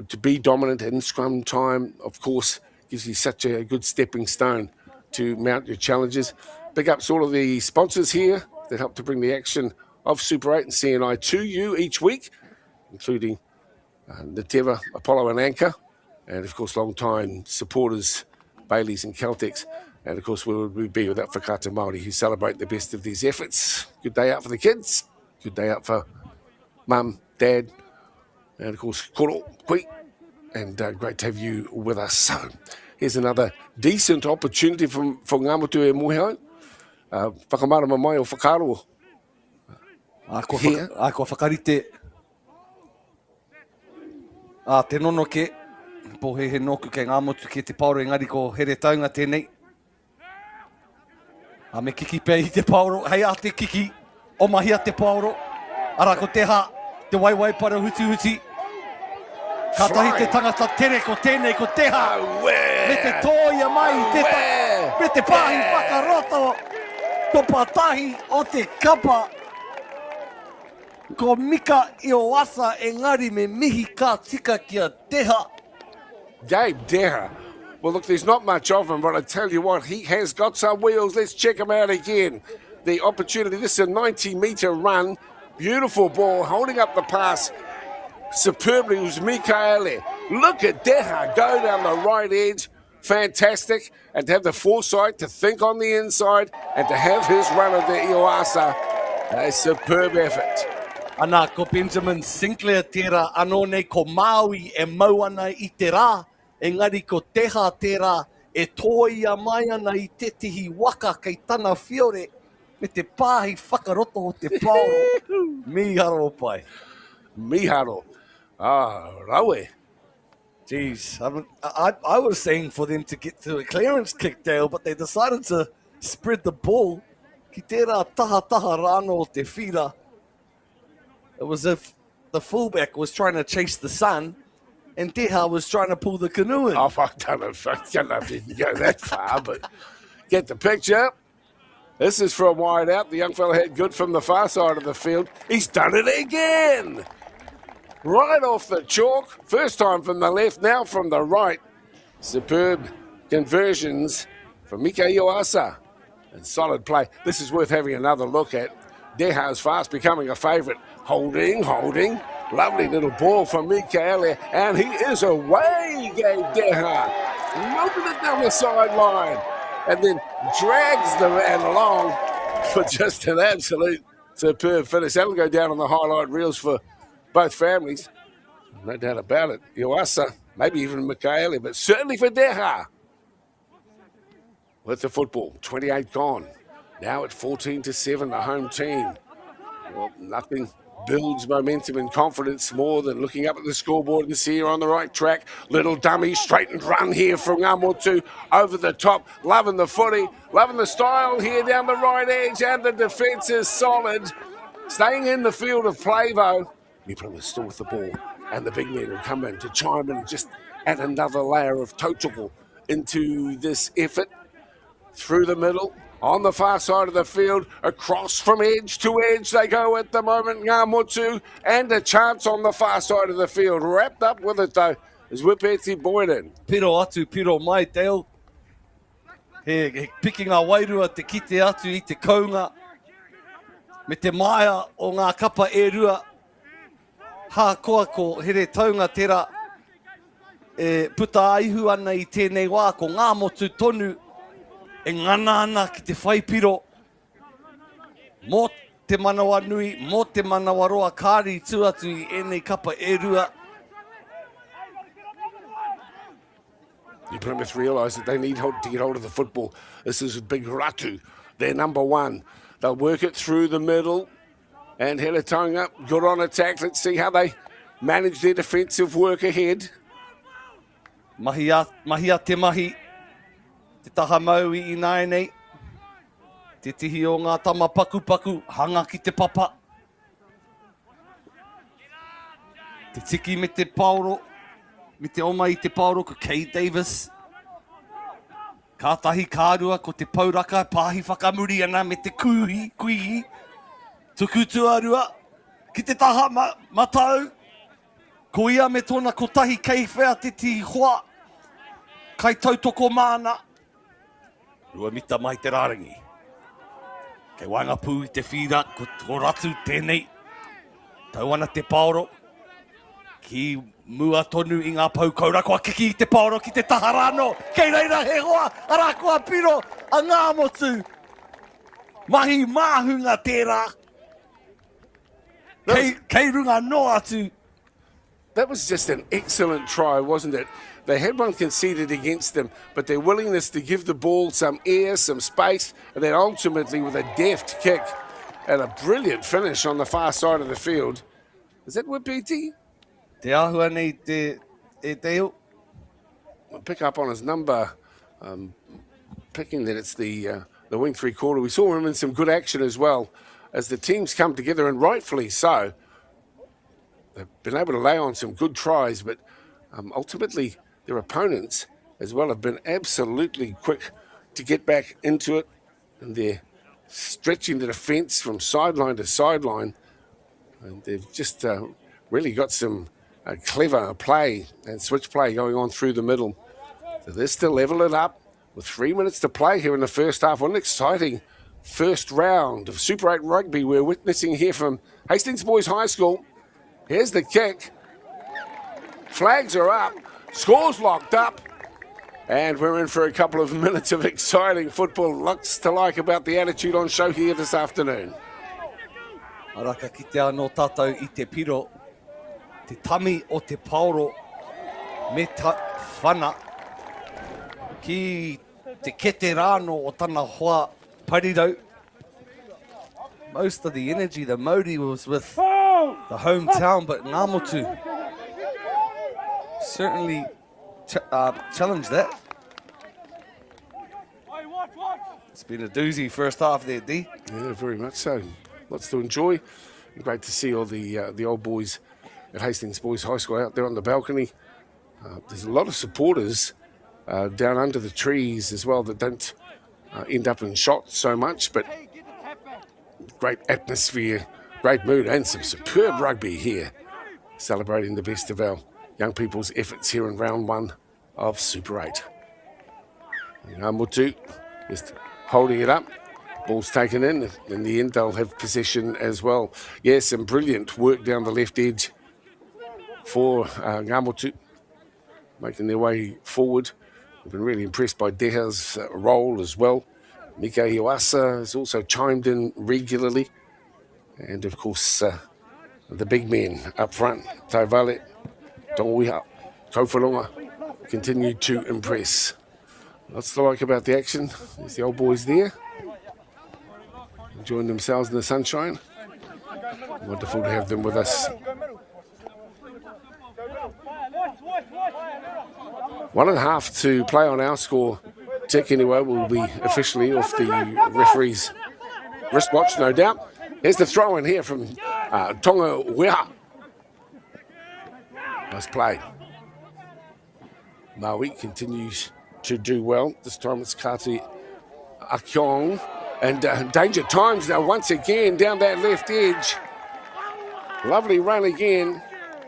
to be dominant in scrum time, of course, gives you such a good stepping stone to mount your challenges. Big ups all of the sponsors here that help to bring the action of Super 8 and CNI to you each week, including Nateva, Apollo and Anchor, and of course long-time supporters Bailey's and Celtics. And of course, where would we be without Whakata Māori, who celebrate the best of these efforts. Good day out for the kids. Good day out for Mum, Dad, and of course, Koro, Kui. And great to have you with us. So here's another decent opportunity for Ngā Motu e Moeho. Whakamarama mai o whakaro. Ako whakarite. Te nono ke. Po he noku ke Ngā Motu ke te pauro engari ko here taunga tēnei. A me kiki pē I te pauro. Hei a te kiki. O mahi a te pauro. Ara ko teha. Te waiwai para huti. Ka tahi te tangata tere ko tēnei ko teha. Me te tōia mai. Me te pāhi whakaroto. Ko patahi o te kapa. Ko mika I o asa engari me mihi ka tika kia teha. Gabe Deha. Well, look, there's not much of him, but I tell you what, he has got some wheels. Let's check him out again. The opportunity, this is a 90-metre run. Beautiful ball, holding up the pass superbly. It was Mikaele. Look at Deha go down the right edge. Fantastic. And to have the foresight to think on the inside and to have his run of the Ioasa. A superb effort. Ana ko Benjamin Sinclair tērā anō nei ko Maui e mau ana I te rā. Engari ko teha tērā e tōia mai ana I tetihi waka kei tana whiore me te pāhi whakaroto o te paoro. Miharo pai. Miharo. Raue. Jeez, I was saying for them to get to a clearance kick, Dale, but they decided to spread the ball. Ki tērā taha rāno o te whira. It was as if the fullback was trying to chase the sun and Teha was trying to pull the canoe in. I don't know if you can go that far, but get the picture. This is from wide out. The young fella had good from the far side of the field. He's done it again. Right off the chalk. First time from the left, now from the right. Superb conversions from Mika Ioasa. And solid play. This is worth having another look at. Deha's fast becoming a favourite. Holding. Lovely little ball from Mikaele. And he is away, Gabe Deha. Moving it down the sideline. And then drags the man along for just an absolute superb finish. That'll go down on the highlight reels for both families. No doubt about it. Ioasa, maybe even Mikaele, but certainly for Deha. With the football, 28 gone. Now at 14-7, the home team. Well, nothing builds momentum and confidence more than looking up at the scoreboard and see you're on the right track. Little dummy, straightened run here from Ngā Motu over the top. Loving the footy, loving the style here down the right edge, and the defence is solid. Staying in the field of play, though. Nipra is still with the ball, and the big men will come in to chime in and just add another layer of tautoko into this effort. Through the middle, on the far side of the field, across from edge to edge they go at the moment, Ngā Motu, and a chance on the far side of the field. Wrapped up with it, though, is Wipeti Boyden. Piro mai, Dale. He piki ngā wairua te kite atu I te kaunga. Me te maia o ngā kapa e rua. Ha koa ko here taunga tera. E puta aihu ana I tēnei wā ko Ngā Motu tonu. E ngana ana ki te whaipiro. Mō te manawa nui, mō te manawa roa kāri tū atu I enei kapa e rua. Plymouth realise that they need to get hold of the football. This is Big Ratu, their number one. They'll work it through the middle. And Tauranga, good on attack. Let's see how they manage their defensive work ahead. Mahia te mahi. Te taha mau I nai nei. Te tihi o ngā tama paku, hanga ki te papa. Te tiki me te pauro. Me te oma I te pauro ko Kay Davis. Kātahi kārua ko te pauraka, pāhi whakamuri ana me te kuihi. Tuku tuarua, ki te taha matau. Ko ia me tōna kotahi kei whea te tihi hoa. Kai tautoko mana. Rua mita mai te rārangi. Kei wanga pū I te whira, ko ratu tēnei. Tau ana te pauro. Ki mua tonu I ngā pau kaurako a kiki I te pauro ki te taharano. Kei reira he hoa, arakoa piro, a ngā motu. Mahi māhunga tērā. Kei runga no atu. That was just an excellent try, wasn't it? They had one conceded against them, but their willingness to give the ball some air, some space, and then ultimately with a deft kick and a brilliant finish on the far side of the field. Is that Wipiti? Te ahua nei te teo. We'll pick up on his number, picking that it's the wing three-quarter. We saw him in some good action as well as the teams come together, and rightfully so. They've been able to lay on some good tries, but ultimately their opponents as well have been absolutely quick to get back into it, and they're stretching the defence from sideline to sideline, and they've just really got some clever play and switch play going on through the middle. So they're still level it up with 3 minutes to play here in the first half. What an exciting first round of Super 8 rugby we're witnessing here from Hastings Boys High School. Here's the kick. Flags are up. Scores locked up. And we're in for a couple of minutes of exciting football. Looks to like about the attitude on show here this afternoon. Araka ki te anō tātou I te piro. Te tami o te pauro. Me ta whana. Ki te kete rāno o tana hoa parirau. Most of the energy, the MΑORI was with the hometown, but Ngāmotu certainly challenged that. It's been a doozy first half there, D. Yeah, very much so. Lots to enjoy. Great to see all the old boys at Hastings Boys High School out there on the balcony. There's a lot of supporters down under the trees as well that don't end up in shot so much, but great atmosphere, great mood, and some superb rugby here, celebrating the best of our young people's efforts here in round one of Super 8. Ngāmotu just holding it up. Ball's taken in the end they'll have possession as well. Yes, some brilliant work down the left edge for Ngāmotu, making their way forward. I've been really impressed by Deha's role as well. Mika Iwasa has also chimed in regularly. And of course, the big men up front, Taivale, Tonguiha, Kowhanonga, continue to impress. Lots to like about the action. There's the old boys there, enjoying themselves in the sunshine. Wonderful to have them with us. 1.5 to play on our score. Tick anyway will be officially off the referee's wristwatch, no doubt. Here's the throw in here from Tonga Weha. Nice play. MΑORI continues to do well. This time it's Kati Akyong. And danger times now once again down that left edge. Lovely run again.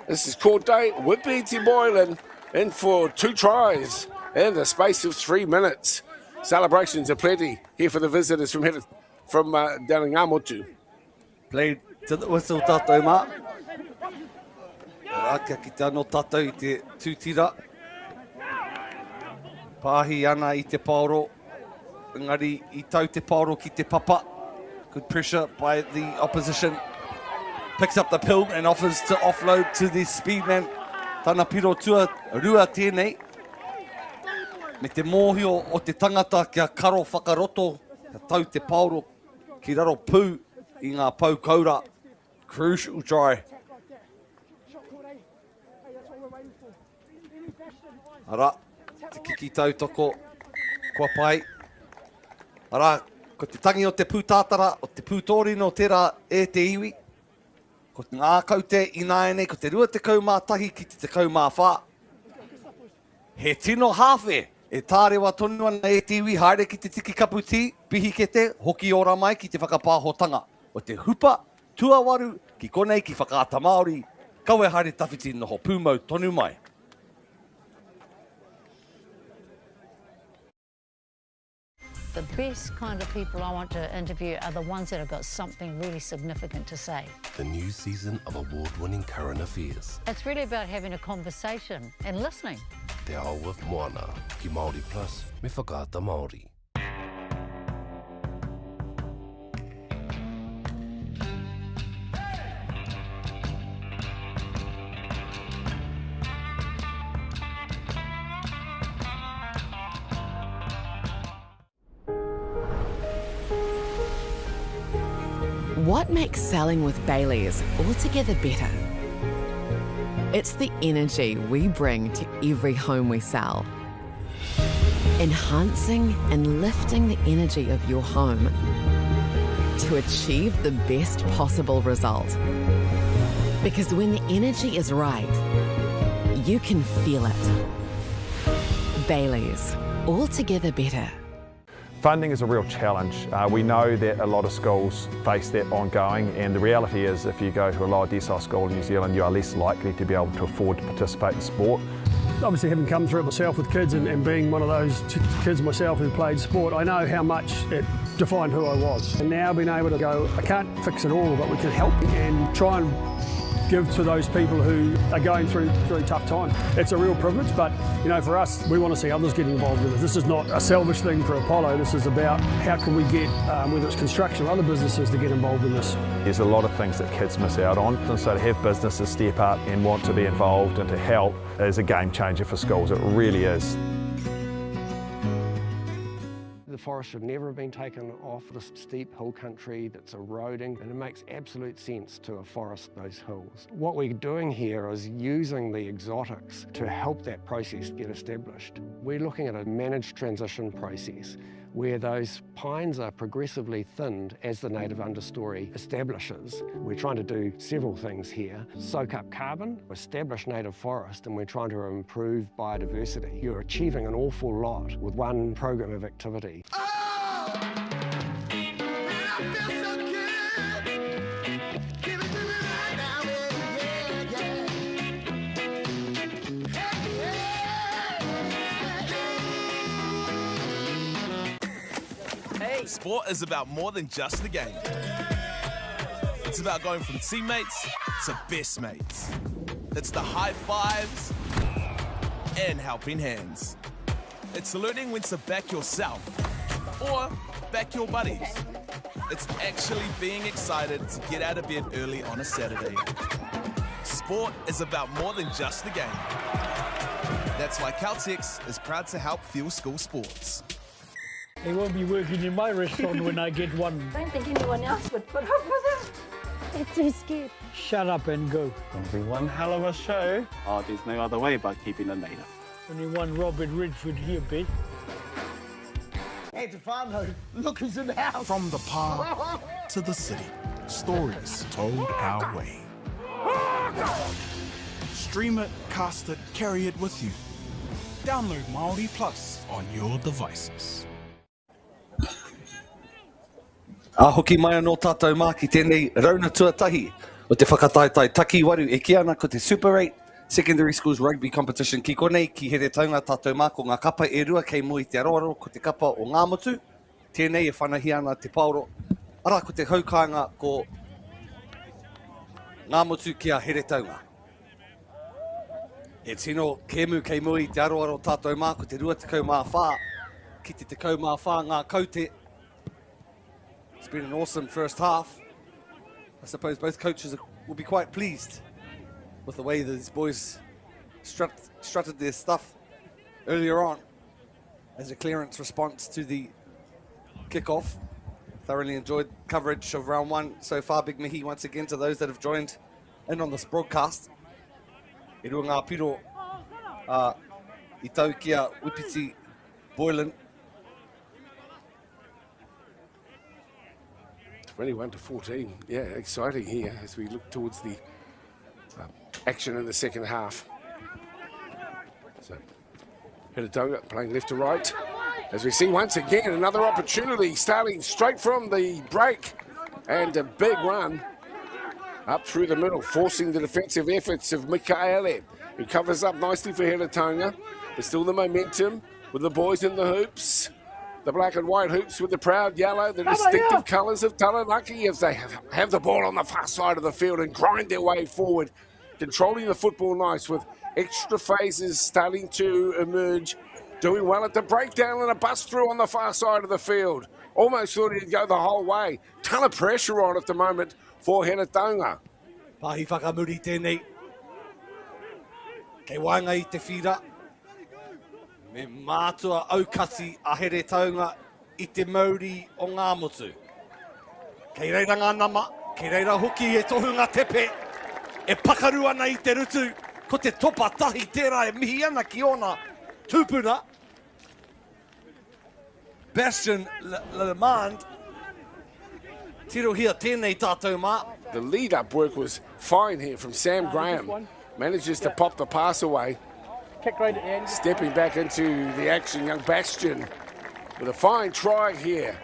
This is Court Day with Wipiti Boylan in for 2 tries in the space of 3 minutes. Celebrations are plenty here for the visitors from down in Ngāmotu. Played to the whistle tātou mā. Rākia ki te anō tātou I te tūtira. Pāhi ana I te pauro. Engari I tau te pauro ki te papa. Good pressure by the opposition. Picks up the pill and offers to offload to the speedman. Tana piro tua rua tēnei. Me te mōhio o te tangata kia karo whakaroto, kia tau te pauro ki raro pū I ngā pau kaura. Crucial try. Ara, te kiki tautoko, kua pai. Ara, ko te tangi o te pūtātara, o te pūtōrino tērā e te iwi. Ko te ngā kaute I nāene, ko te rua te kaumātahi ki te kaumāwhā. He tino hawhe, e tārewa tonu ana e te iwi, haere ki te tiki kaputi, pihi kete, hoki ora mai ki te whakapāhotanga. O te hupa, tuawaru, ki konei ki whakaata MΑORI, kaue haere tawhiti noho pūmau tonu mai. The best kind of people I want to interview are the ones that have got something really significant to say. The new season of award-winning current affairs. It's really about having a conversation and listening. Te ao with Moana, ki MAORI Plus, me whakaata MAORI. What makes selling with Baileys altogether better? It's the energy we bring to every home we sell. Enhancing and lifting the energy of your home to achieve the best possible result. Because when the energy is right, you can feel it. Baileys, altogether better. Funding is a real challenge. We know that a lot of schools face that ongoing, and the reality is if you go to a lower decile school in New Zealand, you are less likely to be able to afford to participate in sport. Obviously, having come through it myself with kids and being one of those kids myself who played sport, I know how much it defined who I was. And now being able to go, I can't fix it all, but we can help and try and give to those people who are going through tough times. It's a real privilege, but you know, for us, we want to see others get involved with it. This is not a selfish thing for Apollo. This is about how can we get, whether it's construction or other businesses, to get involved in this. There's a lot of things that kids miss out on, and so to have businesses step up and want to be involved and to help is a game changer for schools. It really is. The forest should never have been taken off this steep hill country that's eroding, and it makes absolute sense to afforest those hills. What we're doing here is using the exotics to help that process get established. We're looking at a managed transition process where those pines are progressively thinned as the native understory establishes. We're trying to do several things here. Soak up carbon, establish native forest, and we're trying to improve biodiversity. You're achieving an awful lot with one program of activity. Sport is about more than just the game. It's about going from teammates to best mates. It's the high fives and helping hands. It's learning when to back yourself or back your buddies. It's actually being excited to get out of bed early on a Saturday. Sport is about more than just the game. That's why Caltex is proud to help fuel school sports. They won't be working in my restaurant when I get one. I don't think anyone else would put up with it. They're too scared. Shut up and go. It'll be one hell of a show. Oh, there's no other way but keeping it native. Only one Robert Ridgeford here, Beth. Hey, Tefano, look who's in the house. From the park to the city, stories told our way. Stream it, cast it, carry it with you. Download MAORI Plus on your devices. Hoki mai anō tātou mā ki tēnei rauna tuatahi o te whakataetai taki waru e ki ana ko te Super 8 Secondary Schools Rugby Competition ki konei ki here taunga tātou mā ko ngā kapa e rua kei mui te aroaro ko te kapa o ngā motu. Tēnei e whanahi ana te pauro. Ara ko te haukanga ko ngā motu ki a here taunga. E tino kemu kei mui te aroaro tātou mā ko te rua te kaumā whā. Ki te kaumā whā ngā kaute. It's been an awesome first half. I suppose both coaches will be quite pleased with the way that these boys strutted their stuff earlier on. as a clearance response to the kickoff. Thoroughly enjoyed coverage of round one so far. Big mihi once again to those that have joined in on this broadcast. I rua ngā piro I tau kia Wipiti Boylan. 21-14. Yeah, exciting here as we look towards the action in the second half. So, Hiratonga playing left to right. As we see once again another opportunity starting straight from the break, and a big run up through the middle, forcing the defensive efforts of MāORI, who covers up nicely for Hiratonga. But still the momentum with the boys in the hoops. The black and white hoops with the proud yellow, the distinctive colours of Taranaki, as they have the ball on the far side of the field and grind their way forward, controlling the football nice with extra phases starting to emerge. Doing well at the breakdown and a bust through on the far side of the field. Almost thought he'd go the whole way. Ton of pressure on at the moment for Hiratonga. Pahi whakamuri tēnei. Kei wainga I te whira. Me mātua aukati a Hiratonga I te MāORI o ngā motu. Kei reira ngā nama, kei reira hoki e tohunga tepe. E pakaru ana I te rutu, ko te topa tahi tērā e mihi ana ki ona tūpuna. Bastion Lemond. Tirohia tēnei tātou mā. The lead-up work was fine here from Sam Graham. Manages to pop the pass away. Kick right at the end. Stepping back into the action, young Bastion with a fine try here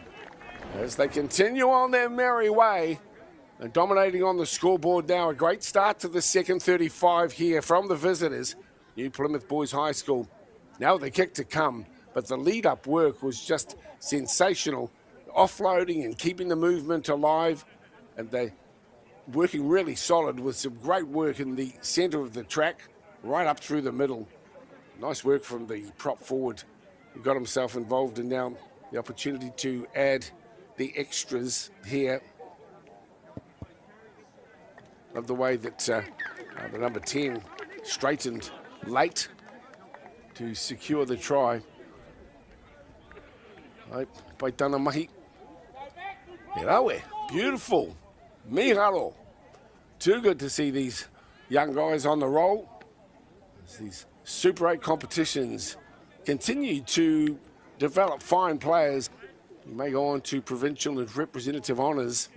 as they continue on their merry way and dominating on the scoreboard now. A great start to the second 35 here from the visitors, New Plymouth Boys High School. Now the kick to come, but the lead-up work was just sensational. Offloading and keeping the movement alive, and they working really solid with some great work in the centre of the track, right up through the middle. Nice work from the prop forward who got himself involved, and now the opportunity to add the extras here. Love the way that the number 10 straightened late to secure the try. By Tana Mahi. Beautiful. Miharo. Too good to see these young guys on the roll. As these Super 8 competitions continue to develop fine players who may go on to provincial and representative honours.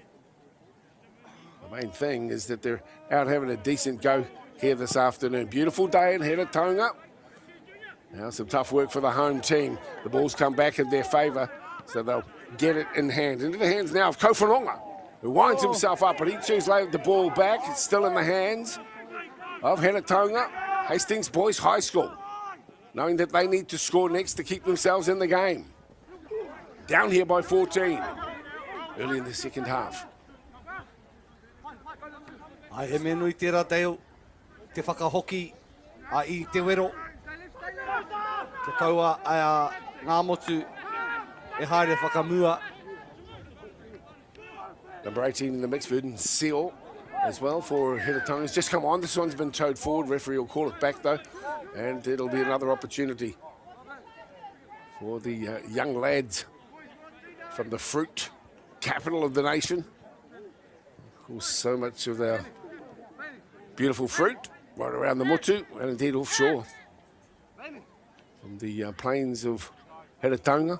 The main thing is that they're out having a decent go here this afternoon. Beautiful day in Hiratonga. Now some tough work for the home team. The ball's come back in their favour, so they'll get it in hand. Into the hands now of Kofononga, who winds himself up, but he chooses to lay the ball back. It's still in the hands of Hiratonga, Hastings Boys High School, knowing that they need to score next to keep themselves in the game. Down here by 14, early in the second half. Ai he menui tērā teo, te whakahoki a I te wero. Te kaua a ngā motu e haere whakamua. Number 18 in the mix, Verdon Seal as well for Hiratonga. It's just come on. This one's been towed forward. Referee will call it back though. And it'll be another opportunity for the young lads from the fruit capital of the nation. Of course, so much of our beautiful fruit right around the Motu and indeed offshore from the plains of Hiratonga.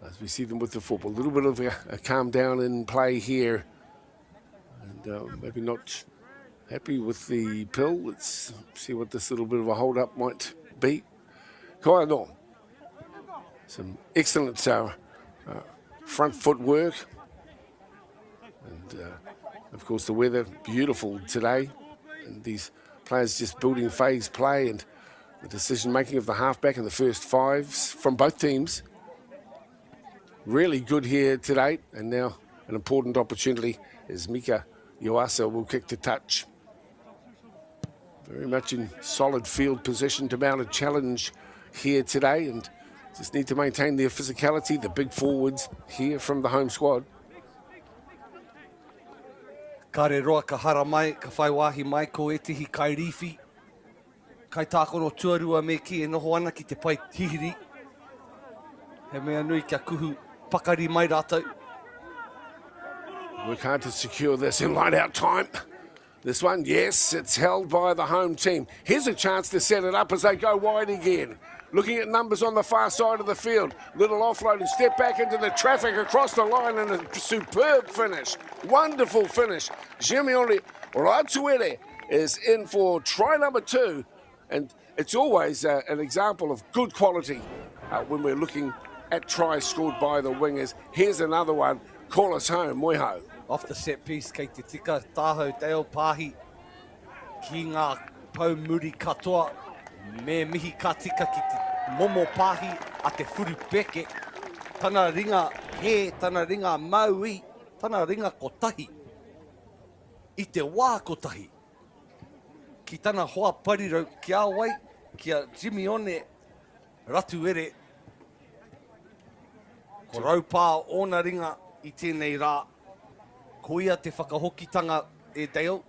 As we see them with the football, a little bit of a calm down in play here, and maybe not happy with the pill. Let's see what this little bit of a hold up might be. Koano, some excellent front foot work, and of course the weather beautiful today, and these players just building phase play and the decision making of the halfback and the first fives from both teams. Really good here today, and now an important opportunity as Mika Yoasa will kick to touch. Very much in solid field position to mount a challenge here today, and just need to maintain their physicality, the big forwards here from the home squad. Kare roa ka hara mai, ka whai wāhi mai ko e tihi kai riwhi. Kai tākoro tuarua me ki e noho ana ki te pai tihiri. He mea nui kia kuhu pakari mai rātou. Work hard to secure this in line-out time. This one, yes, it's held by the home team. Here's a chance to set it up as they go wide again. Looking at numbers on the far side of the field. Little offload and step back into the traffic across the line and a superb finish. Wonderful finish. MΑORI Rotorua is in for try number 2. And it's always an example of good quality when we're looking at tries scored by the wingers. Here's another one. Call us home, Moiho. Off the set piece, kei te tika tāhau Dale Pāhi ki ngā paumuri katoa me mihi ka tika ki te momo pāhi a te furu peke. Tana ringa he, tana ringa maui, tana ringa kotahi. I te wā kotahi. Ki tana hoa parirau ki a wai, ki a MāORI Rotorua. Ko raupā ona ringa i tēnei rā. Koia te whakahokitanga e Dale.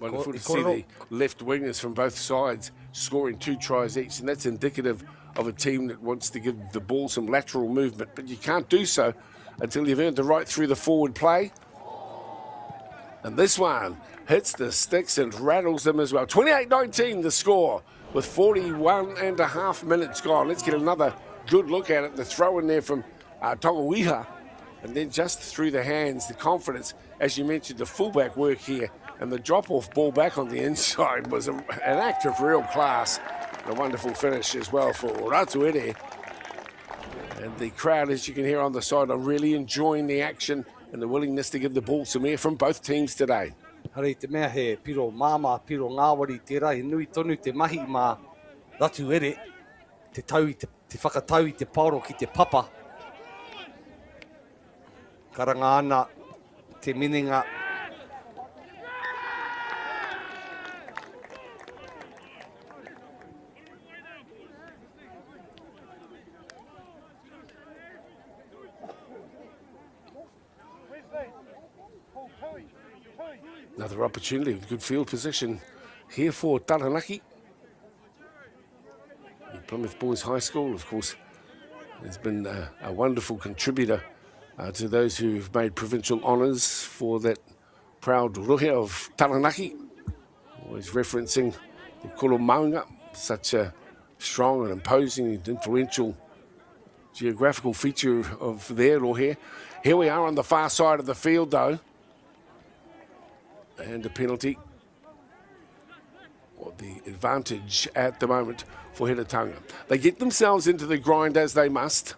Wonderful to see the left wingers from both sides scoring 2 tries each, and that's indicative of a team that wants to give the ball some lateral movement, but you can't do so until you've earned the right through the forward play. And this one hits the sticks and rattles them as well. 28-19 the score with 41.5 minutes gone. Let's get another good look at it. The throw in there from Tonga. And then just through the hands, the confidence, as you mentioned, the fullback work here, and the drop-off ball back on the inside was an act of real class. And a wonderful finish as well for Rotorua. And the crowd, as you can hear on the side, are really enjoying the action and the willingness to give the ball some air from both teams today. Hare te mea he piro māma, piro ngāwari, te rai nui tonu te mahi mā Rotorua, te whakatau i te pauro ki te papa. Karanga ana, te mininga. Another opportunity with good field position here for Taranaki. The Plymouth Boys High School, of course, has been a wonderful contributor to those who've made provincial honours for that proud ruhe of Taranaki. Always referencing the kolo maunga, such a strong and imposing and influential geographical feature of their ruhe. Here we are on the far side of the field, though. And a penalty, or the advantage at the moment for Heretaunga. They get themselves into the grind as they must.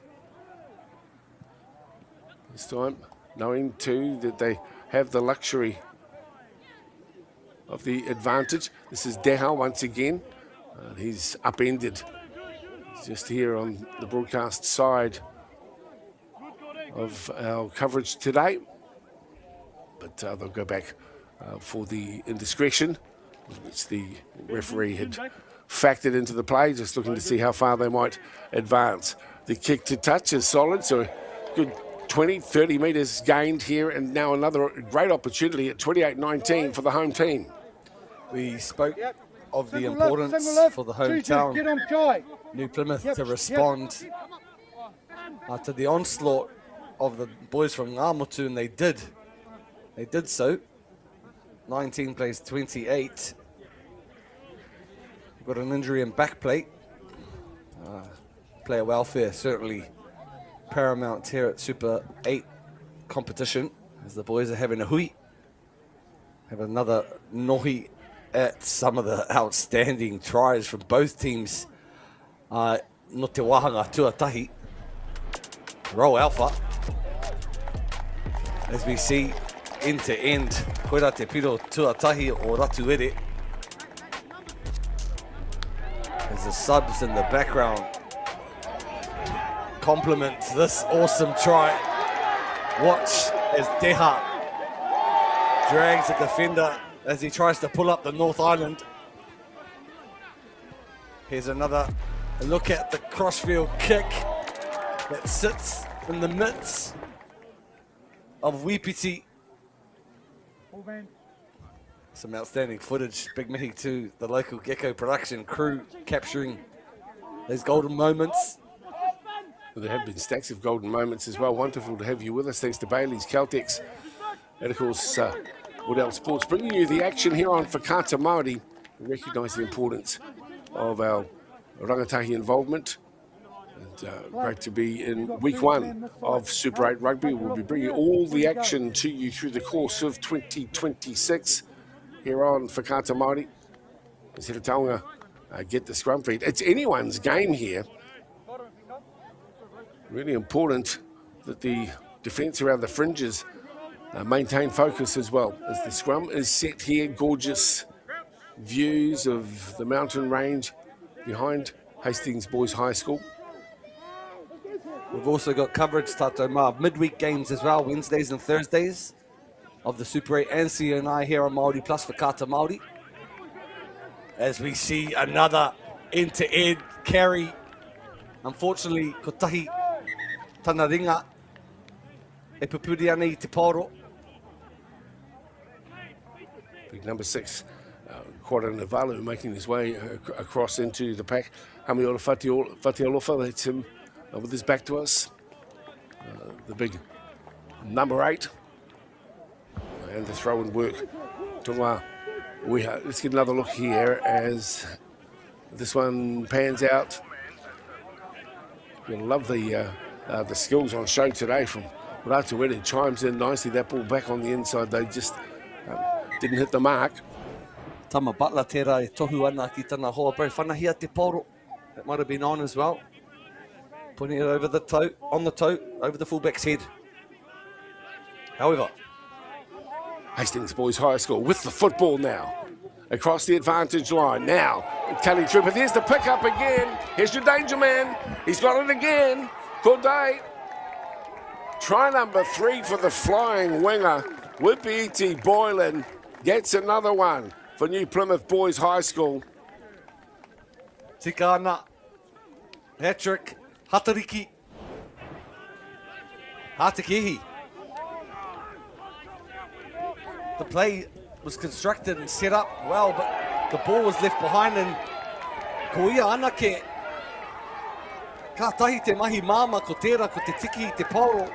This time, knowing too that they have the luxury of the advantage. This is Deha once again. He's upended. He's just here on the broadcast side of our coverage today. But they'll go back for the indiscretion, which the referee had factored into the play, just looking to see how far they might advance. The kick to touch is solid, so good 20, 30 metres gained here, and now another great opportunity at 28-19 for the home team. We spoke of the importance for the hometown, New Plymouth, to respond to the onslaught of the boys from Ngāmotu, and they did. They did so. 19 plays 28. Got an injury in back plate. Player welfare certainly paramount here at Super 8 competition, as the boys are having a hui. Have another nohi at some of the outstanding tries from both teams. No te wahanga tuatahi. Roll alpha. As we see end to end, koera te piro tuatahi o Rotorua. As the subs in the background compliment this awesome try. Watch as Deha drags the defender as he tries to pull up the North Island. Here's another look at the crossfield kick that sits in the midst of Wipiti. Some outstanding footage. Big mihi to the local Gecko production crew capturing those golden moments. There have been stacks of golden moments as well. Wonderful to have you with us. Thanks to Bailey's, Caltex, and of course, Woodell Sports, bringing you the action here on Whakaata Māori. We recognise the importance of our rangatahi involvement. And great to be in week 1 of Super 8 Rugby. We'll be bringing all the action to you through the course of 2026 here on Whakaata Māori. As Hira Tauranga get the scrum feed. It's anyone's game here. Really important that the defence around the fringes maintain focus as well. As the scrum is set here, gorgeous views of the mountain range behind Hastings Boys High School. We've also got coverage, Tato Ma, of midweek games as well, Wednesdays and Thursdays of the Super 8 and CNI here on MāORI Plus Whakaata Māori. As we see another end-to-end carry. Unfortunately, ko tahi tana ringa e pupuri ana I te poro. Big number 6, Quadra Navalu, making his way across into the pack. Hamiora Fatiolofa, that's him with his back to us. The big number 8. And the throw and work. Tonga, let's get another look here as this one pans out. You'll love the skills on show today from Rotorua. It chimes in nicely. That ball back on the inside, they just didn't hit the mark. Tama Butler tērā e tohu ana ki tana hoa bro. Whanahia te poro. That might have been on as well. Putting it over the toe, on the toe, over the fullback's head. However, Hastings Boys High School with the football now. Across the advantage line. Now, cutting through, but there's the pick up again. Here's your danger man. He's got it again. Good day. Try number 3 for the flying winger. Whippy Boylan gets another one for New Plymouth Boys High School. Tika ana. Hat-trick. Hatariki. Hatakehi. The play was constructed and set up well, but the ball was left behind and koia anake. Ka tahi te mahi māma ko tērā ko te tiki te poro.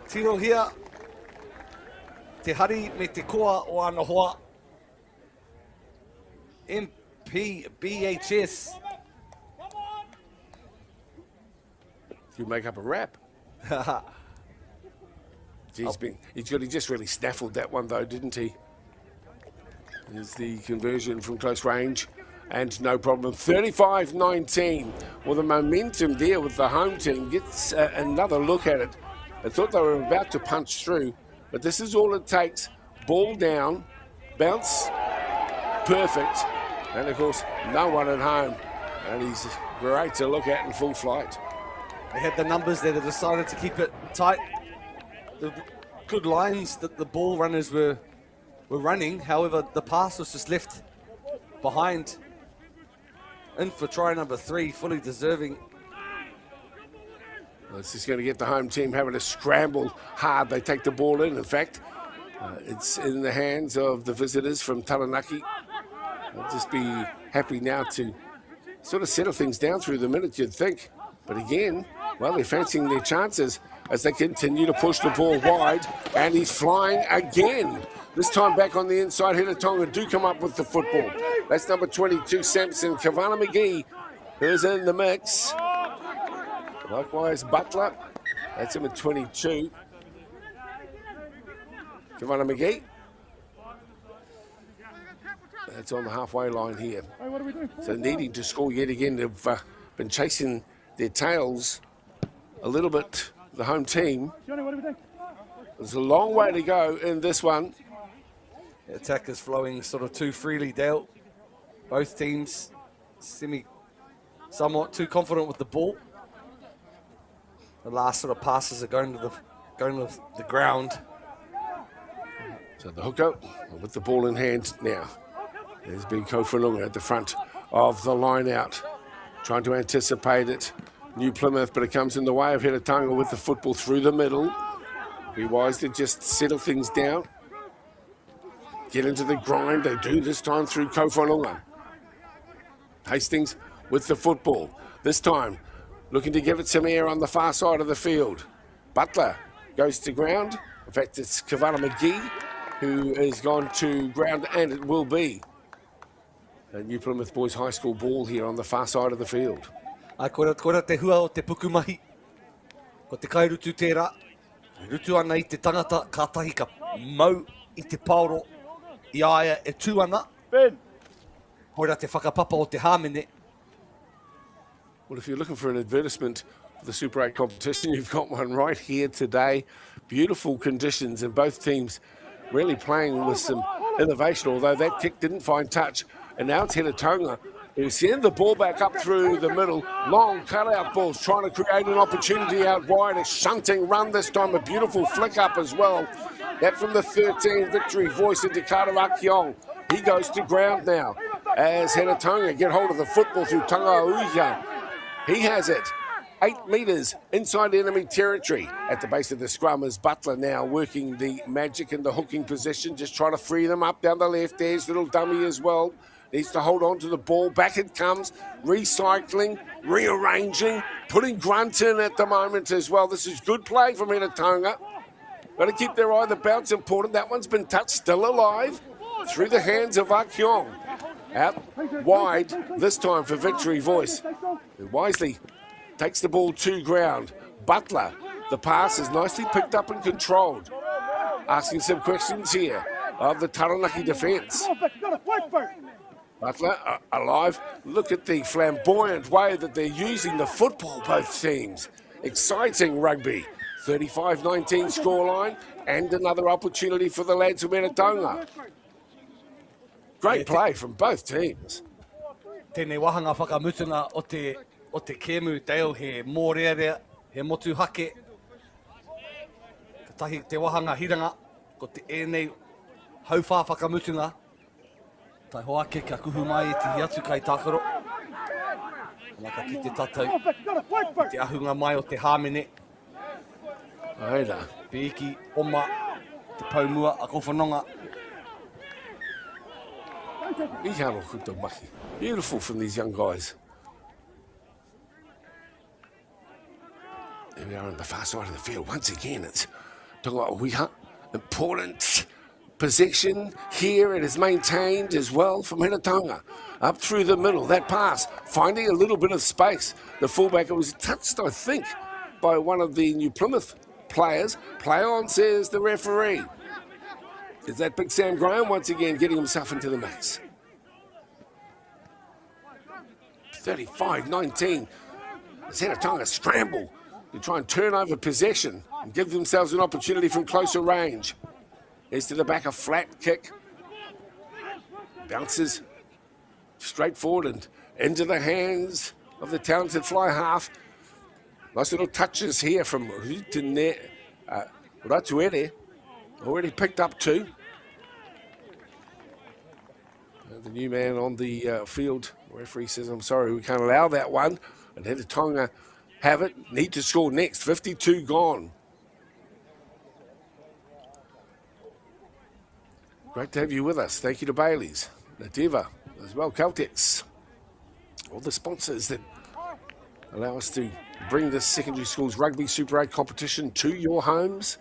Tiro here. Te hari me te koa o ana hoa. MPBHS. You make up a rap. He just really snaffled that one though, didn't he? There's the conversion from close range and no problem. 35-19. Well, the momentum there with the home team gets another look at it. I thought they were about to punch through, but this is all it takes. Ball down, bounce, perfect. And of course, no one at home. And he's great to look at in full flight. They had the numbers there. They decided to keep it tight. The good lines that the ball runners were running. However, the pass was just left behind. In for try number 3, fully deserving. Well, this is going to get the home team having to scramble hard. They take the ball in. In fact, it's in the hands of the visitors from Taranaki. They'll just be happy now to sort of settle things down through the minute, you'd think. But again, well, they're fancying their chances as they continue to push the ball wide, and he's flying again. This time back on the inside, Tonga do come up with the football. That's number 22, Samson Kavana McGee, who's in the mix. Likewise, Butler, that's him at 22. Kavana McGee. That's on the halfway line here. So needing to score yet again. They've been chasing their tails a little bit, the home team. There's a long way to go in this one. The attack is flowing sort of too freely, Dale. Both teams somewhat too confident with the ball. The last sort of passes are going to the ground. So the hooker with the ball in hand now. There's been Kofanunga at the front of the line out, trying to anticipate it. New Plymouth, but it comes in the way of Tonga with the football through the middle. Be wise to just settle things down. Get into the grind. They do this time through Kofanunga. Hastings with the football. This time, looking to give it some air on the far side of the field. Butler goes to ground. In fact, it's Kavana McGee who has gone to ground, and it will be a New Plymouth Boys High School ball here on the far side of the field. Kora te hua o te pukumahi. Ko te kairutu tērā. Rutu ana I te tangata, kātahi ka mau I te pauro. I aia e tū ana. Hoira te whakapapa o te hāmene. Well, if you're looking for an advertisement for the Super 8 competition, you've got one right here today. Beautiful conditions, and both teams really playing with some innovation, although that kick didn't find touch. And now it's Tauranga, who send the ball back up through the middle. Long cutout balls, trying to create an opportunity out wide. A shunting run this time, a beautiful flick up as well. That from the 13 Victory Voice into Carter Akiong. He goes to ground now as Tauranga get hold of the football through Tanga Uiha. He has it. 8 metres inside enemy territory. At the base of the scrum is Butler now working the magic in the hooking position, just trying to free them up down the left edge. Little dummy as well. Needs to hold on to the ball. Back it comes. Recycling, rearranging, putting grunt in at the moment as well. This is good play from Tauranga. Got to keep their eye. The bounce important. That one's been touched, still alive. Through the hands of Akiong. Out wide this time for Victory Voice. Wisely takes the ball to ground. Butler, the pass is nicely picked up and controlled. Asking some questions here of the Taranaki defence. Butler alive. Look at the flamboyant way that they're using the football, both teams. Exciting rugby. 35-19 scoreline, and another opportunity for the lads from Tauranga. Great play from both teams. Tēnei wahanga whakamutunga o te kēmu Dale, he mōrearea, he motu hake. Tahi te wahanga hiranga, ko te ēnei hauwha whakamutunga. Tai hoake ka kuhu mai te hiatu kai tākaro. Naka ki te tatau, te ahunga mai o te hāmene. Aira. Pēki, oma, te paumua, a kowhanonga. Beautiful from these young guys. Here we are on the far side of the field. Once again, it's Tonga Oiha. Important possession here. It is maintained as well from Tauranga. Up through the middle, that pass, finding a little bit of space. The fullback, it was touched, I think, by one of the New Plymouth players. Play on, says the referee. Is that Big Sam Graham once again getting himself into the mix? 35-19. Tauranga scramble to try and turn over possession and give themselves an opportunity from closer range. Here's to the back, a flat kick. Bounces straight forward and into the hands of the talented fly half. Nice little touches here from Ratuere. Already picked up 2. The new man on the field, referee says, I'm sorry, we can't allow that one. And Tauranga have it, need to score next. 52 gone. Great to have you with us. Thank you to Bailey's, Nativa, as well, Caltex. All the sponsors that allow us to bring this secondary school's rugby Super 8 competition to your homes.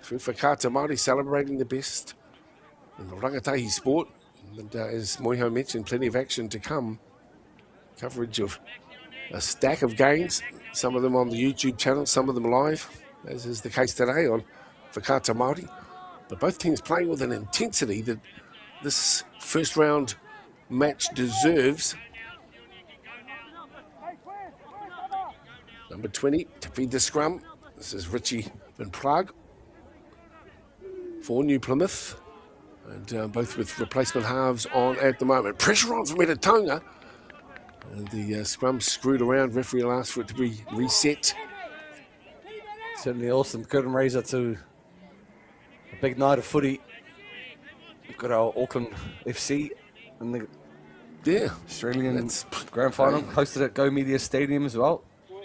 Through Whakata Māori, celebrating the best in the rangatahi sport. And as Moiho mentioned, plenty of action to come. Coverage of a stack of games, some of them on the YouTube channel, some of them live, as is the case today on Whakata Māori. But both teams playing with an intensity that this first round match deserves. Number 20 to feed the scrum. This is Richie Van Prague for New Plymouth. And both with replacement halves on at the moment. Pressure on from Tauranga. And the scrum screwed around. Referee will ask for it to be reset. Certainly awesome curtain raiser to a big night of footy. We've got our Auckland FC in the Australian Grand Final, hosted at Go Media Stadium as well.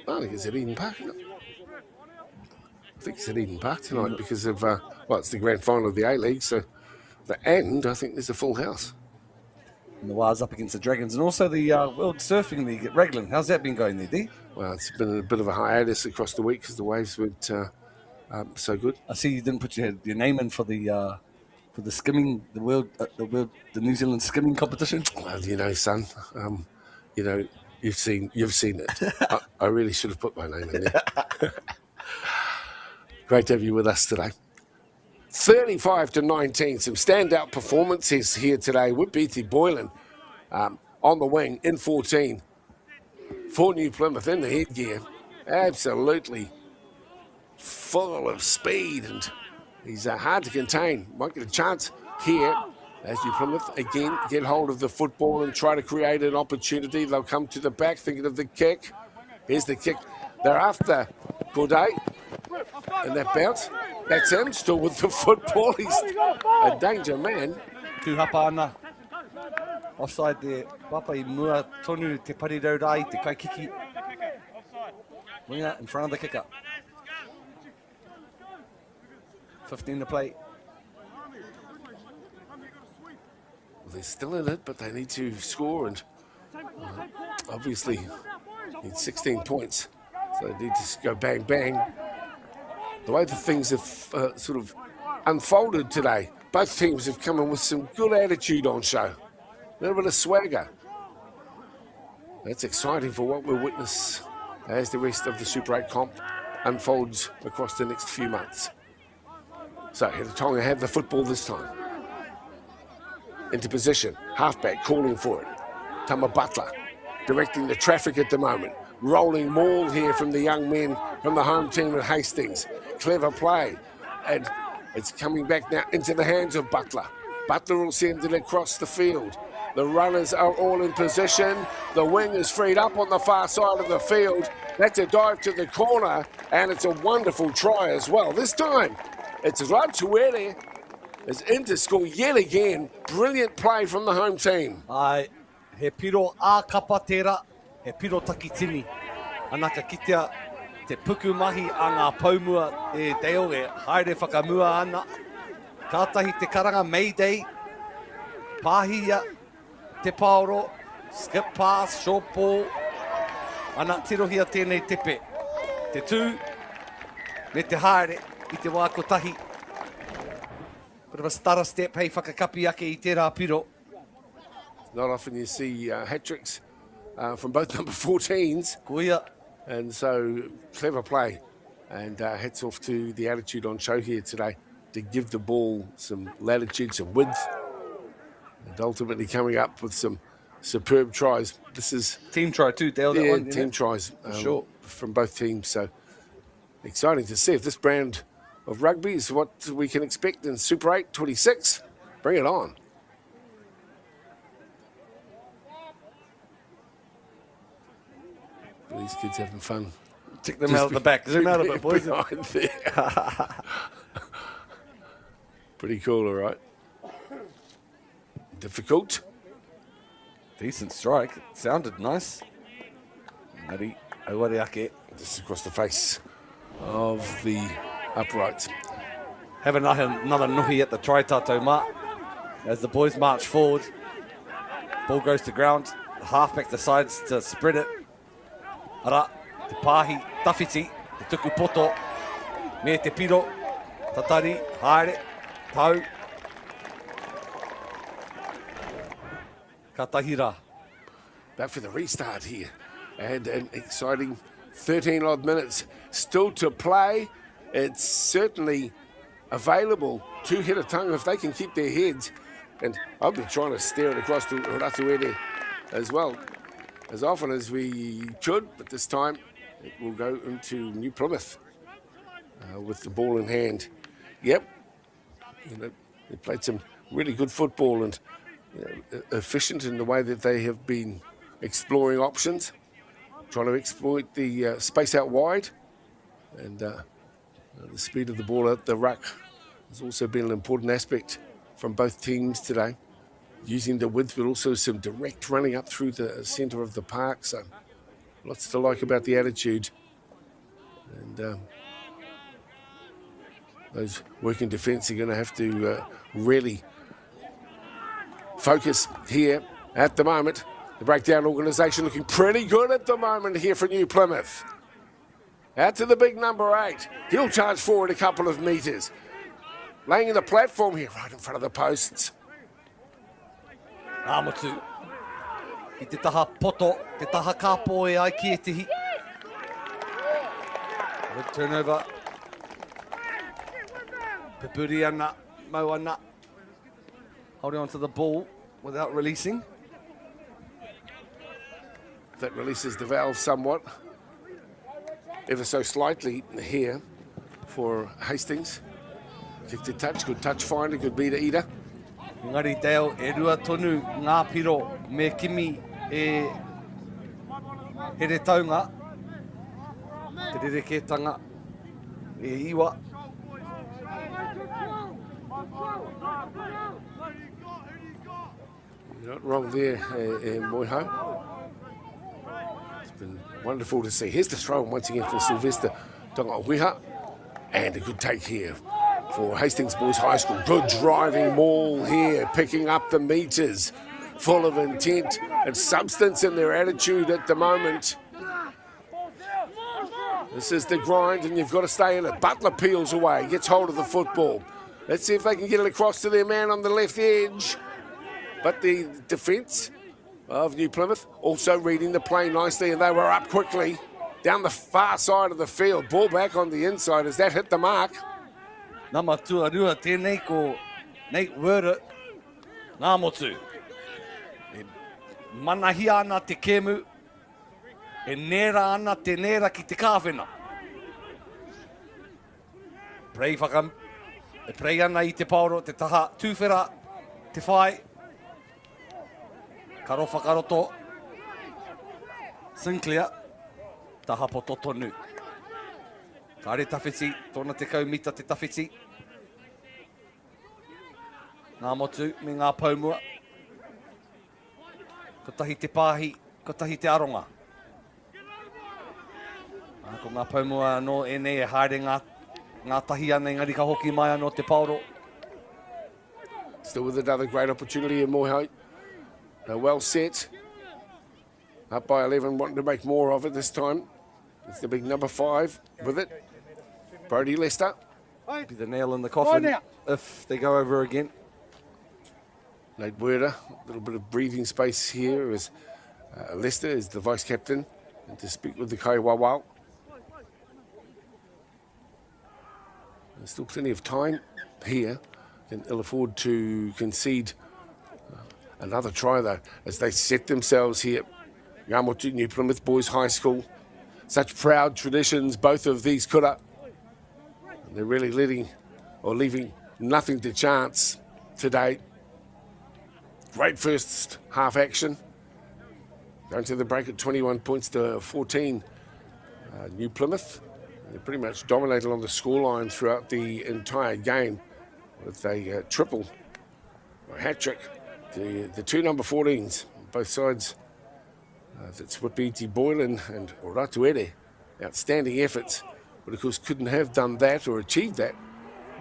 I think it's at Eden Park. I think it's at Eden Park tonight because of, well, it's the Grand Final of the A-League, so and I think there's a full house. And the Wars up against the Dragons. And also the World Surfing League at Raglan. How's that been going there, D? Well, it's been a bit of a hiatus across the week because the waves went so good. I see you didn't put your name in for the skimming, the New Zealand skimming competition. Well, you know, son, you know, you've seen it. I really should have put my name in there. Great to have you with us today. 35-19, some standout performances here today with BT Boylan on the wing in 14 for New Plymouth in the headgear. Absolutely full of speed, and he's hard to contain. Might get a chance here as New Plymouth again get hold of the football and try to create an opportunity. They'll come to the back thinking of the kick. Here's the kick. They're after Corday. And that bounce, that's him, still with the football. He's a danger man. Tūhapa ana. Offside there. Papa I mua tonu te pariraurai, te kaikiki. Winner in front of the kicker. 15 to play. Well, they're still in it, but they need to score and obviously need 16 points. So they need to go bang, bang. The way the things have sort of unfolded today, both teams have come in with some good attitude on show. A little bit of swagger. That's exciting for what we'll witness as the rest of the Super 8 comp unfolds across the next few months. So here the Tonga have the football this time. Into position, halfback calling for it. Tama Butler directing the traffic at the moment. Rolling maul here from the young men from the home team at Hastings. Clever play. And it's coming back now into the hands of Butler. Butler will send it across the field. The runners are all in position. The wing is freed up on the far side of the field. That's a dive to the corner, and it's a wonderful try as well. This time, it's Rotorua is into score yet again. Brilliant play from the home team. Ai, he piro a kapatera. He piro takitini. Anaka kitea te puku mahi a ngā paumua e deo e haere whakamua ana. Kātahi te karanga Mayday. Pāhia te paoro. Skip pass, short ball. Ana tirohia tēnei tepe. Te tū. Me te haere i te wā kotahi. Bit of a stutter step, hei whakakapi ake i tērā piro. Not often you see hat-tricks from both number 14s. Kuia. And so, clever play. And hats off to the attitude on show here today to give the ball some latitude, some width. And ultimately coming up with some superb tries. This is... Team try too, Dale, that one. Team tries sure. From both teams. So, exciting to see if this brand of rugby is what we can expect in Super 8 26. Bring it on. These kids having fun. Take them out of the back. Zoom out of it, boys. Pretty cool, all right. Difficult. Decent strike. It sounded nice. Ngari, auare ake. Just across the face of the uprights. Have another nuhi at the try tato mark as the boys march forward. Ball goes to ground. The halfback decides to spread it. Ara, te pāhi, tawhiti, te tuku poto, me te piro, tatari, haere, tau. Katahira. Back for the restart here. And an exciting 13 odd minutes still to play. It's certainly available to Hiratanga if they can keep their heads. And I'll be trying to steer it across to Rotorua as well, as often as we could, but this time it will go into New Plymouth with the ball in hand. Yep, you know, they played some really good football and efficient in the way that they have been exploring options, trying to exploit the space out wide, and the speed of the ball at the ruck has also been an important aspect from both teams today. Using the width, but also some direct running up through the centre of the park. So lots to like about the attitude. And those working defence are going to have to really focus here at the moment. The breakdown organisation looking pretty good at the moment here for New Plymouth. Out to the big number 8. He'll charge forward a couple of metres. Laying in the platform here, right in front of the posts. Āmotu. I te taha poto, te taha kāpō e ai ki e tihi. Good turnover. Pepuri ana, mau ana. Holding on to the ball without releasing. That releases the valve somewhat. Ever so slightly here for Hastings. Kick to touch, good touch finder, good beater eater. Ngari Dale, e rua tonu ngā piro me kimi e here taunga. Te rereketanga e iwa. You're not wrong there, Moiho. It's been wonderful to see. Here's the throw once again for Sylvester Tonga-Weha. And a good take here for Hastings Boys High School. Good driving maul here, picking up the metres. Full of intent and substance in their attitude at the moment. This is the grind and you've got to stay in it. Butler peels away, gets hold of the football. Let's see if they can get it across to their man on the left edge. But the defence of New Plymouth also reading the play nicely, and they were up quickly down the far side of the field. Ball back on the inside as that hit the mark. Nama tuarua tēnei ko Nate Werder ngā motu. E manahi ana te kemu, e nera ana te nera ki te kāwhena. Prei whakam, e prei ana I te pauro, te taha tūwhera, te whai. Karo whakaroto, Sinclair, taha poto tonu. Kāre tawhiti, tōna te kaumita te tawhiti. Ngā motu me ngā paumua. Ko tahi te pāhi, ko tahi te aronga. Ko ngā paumua no e nei e haere ngā tahi ana engari ka hoki mai anō te pauro. Still with another great opportunity in Moiho. They're well set. Up by 11, wanting to make more of it this time. It's the big number 5 with it. Brody Lester. Be the nail in the coffin if they go over again. Nate Werder, a little bit of breathing space here as Lester is the vice captain and to speak with the Kaiwawao. There's still plenty of time here. Can ill afford to concede another try though as they set themselves here. Ngā New Plymouth Boys High School. Such proud traditions, both of these kura. And they're really leaving nothing to chance today. Great first half action. Going to the break at 21 points to 14. New Plymouth. They pretty much dominated on the scoreline throughout the entire game with a triple, a hat-trick. The two number 14s, both sides. That's Wapiti Boylan and Oratuere. Outstanding efforts, but of course couldn't have done that or achieved that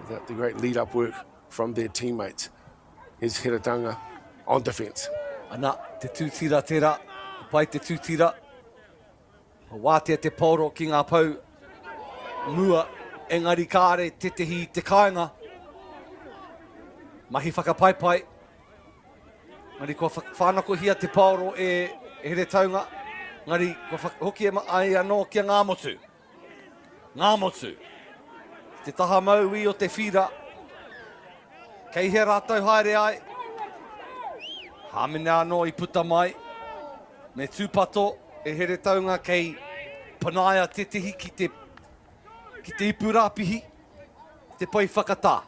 without the great lead-up work from their teammates. Here's Hiratanga on defence. Ana, te tūtira tera, pai te tūtira. Wātea te pauro ki ngā pau. Mua, engari kāre, te tehi, te kāinga. Mahi whakapaipai. Ngari kua whanako hia te pauro e here taunga. Ngari kua hoki e ai anō kia ngā motu. Ngā motu. Te taha maui o te whira. Kei he rātau haere ai. Hāmene anō I puta mai. Me tūpato e here taunga kei panaia te tehi ki te ipurapihi. Te pai whakatā.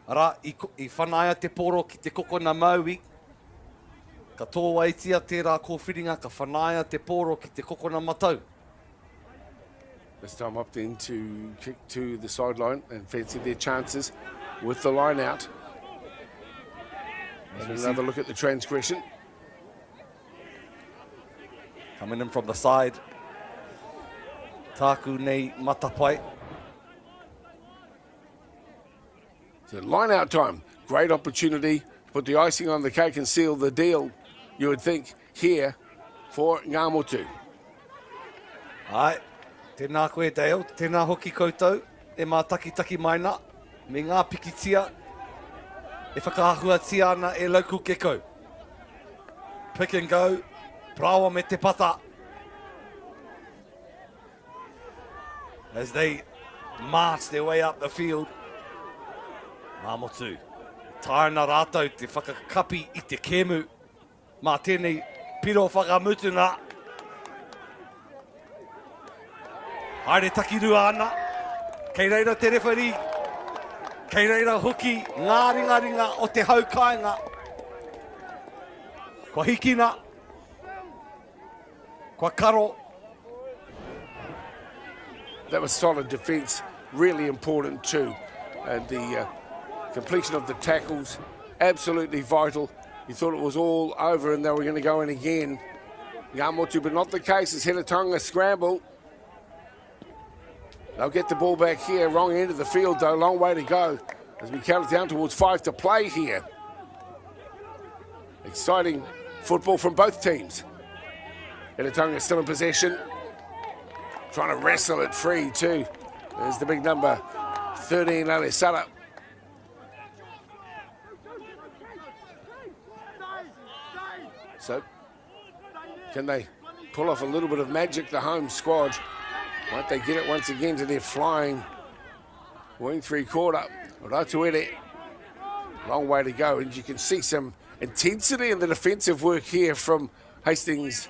Ara, I whanaia te poro ki te kokona maui. Ka tō waitia tērā kōwhiringa, ka whanaia te poro ki te kokona matau. This time opting to kick to the sideline and fancy their chances with the line out. Another look at the transgression. Coming in from the side. Tāku nei matapai. So line out time. Great opportunity put the icing on the cake and seal the deal, you would think, here for Ngā Motu. Ai, tēnā koe Dale, tēnā hoki koutou, e mā taki maina, me ngā pikitia, e whakahua tia ana e local keko. Pick and go, prawa me te pata. As they march their way up the field. Ngā Motu, taina rātou te whakakapi i te kemu, mā tēnei piro whakamutuna. Haere takirua ana, kei reira te referee, kei reira hoki ngā ringa o te haukainga. Kua hikina, kua karo. That was solid defence, really important too. And the completion of the tackles, absolutely vital. You thought it was all over and they were going to go in again. Ngā Motu, but not the case. It's Tauranga scramble. They'll get the ball back here, wrong end of the field though, long way to go as we count it down towards 5 to play here. Exciting football from both teams. Tauranga still in possession, trying to wrestle it free too. There's the big number, 13, Ale Sara. So, can they pull off a little bit of magic, the home squad? Might they get it once again to their flying wing three-quarter? Rotorua, long way to go, and you can see some intensity in the defensive work here from Hastings.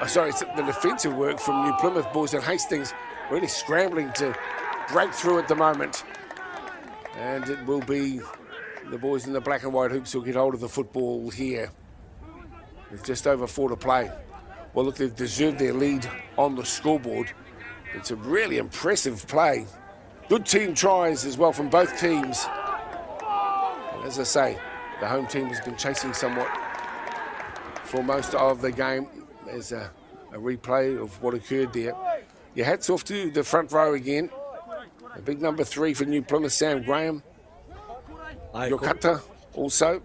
Oh, sorry, it's the defensive work from New Plymouth Boys and Hastings, really scrambling to break through at the moment. And it will be the boys in the black and white hoops who'll get hold of the football here. With just over 4 to play. Well, look, they've deserved their lead on the scoreboard. It's a really impressive play. Good team tries as well from both teams. And as I say, the home team has been chasing somewhat for most of the game. There's a replay of what occurred there. Your hats off to the front row again. A big number 3 for New Plymouth, Sam Graham. Your kata also.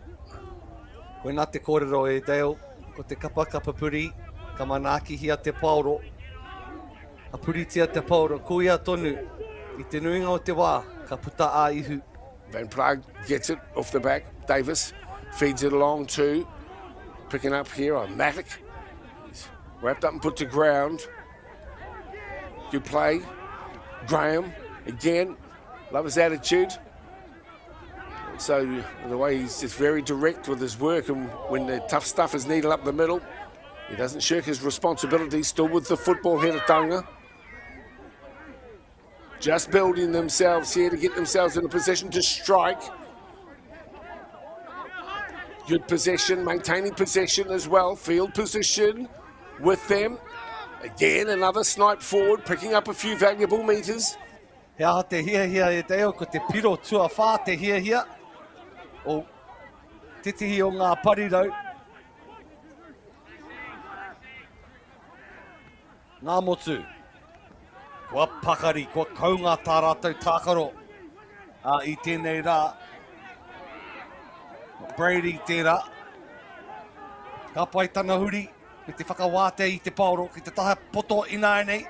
Koe nā te kōrero e Dale, ko te kapa puri, ka manaki hia te paoro. A puri tia te paoro, ko ia tonu, i te nuinga o te wā, ka puta a ihu. Van Prague gets it off the back. Davis feeds it along too. Picking up here on Matic. He's wrapped up and put to ground. Good play. Graham, again, love his attitude. So the way he's just very direct with his work, and when the tough stuff is needed up the middle, he doesn't shirk his responsibility, still with the football here at Tauranga. Just building themselves here to get themselves in a position to strike. Good possession, maintaining possession as well, field position with them. Again, another snipe forward, picking up a few valuable metres. Hea te hia e Deo, ko te piro tua whā te hia. O titihi o ngā parirau. Ngā Motu. Kua pakari, kua kaunga tā rātou tākaro. I tēnei rā. Brady tērā. Ka pai tana huri, me te whakawāte i te paoro, ki te taha poto ina nei.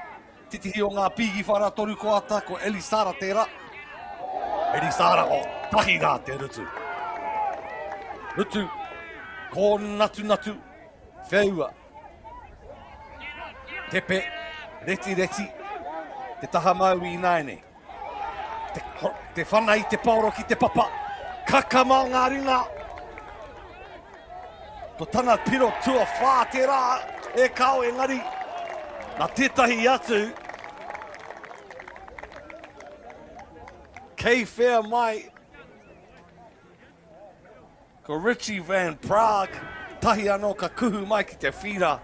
Titihi o ngā pigi whara toru ko ata, ko Eli Sara tērā. Eli Sara o tahi rā te rutu. Rutu, ko natu, wheua. Tepe, reti, te taha mau i nei. Te whana i te paoro ki te papa. Kakama ngā ringa. Ko tana piro tua whā tērā, e kao engari. Nā tētahi atu. Kei whea mai. Ko Richie Van Prague. Tahi anō ka kuhu mai ki te whira.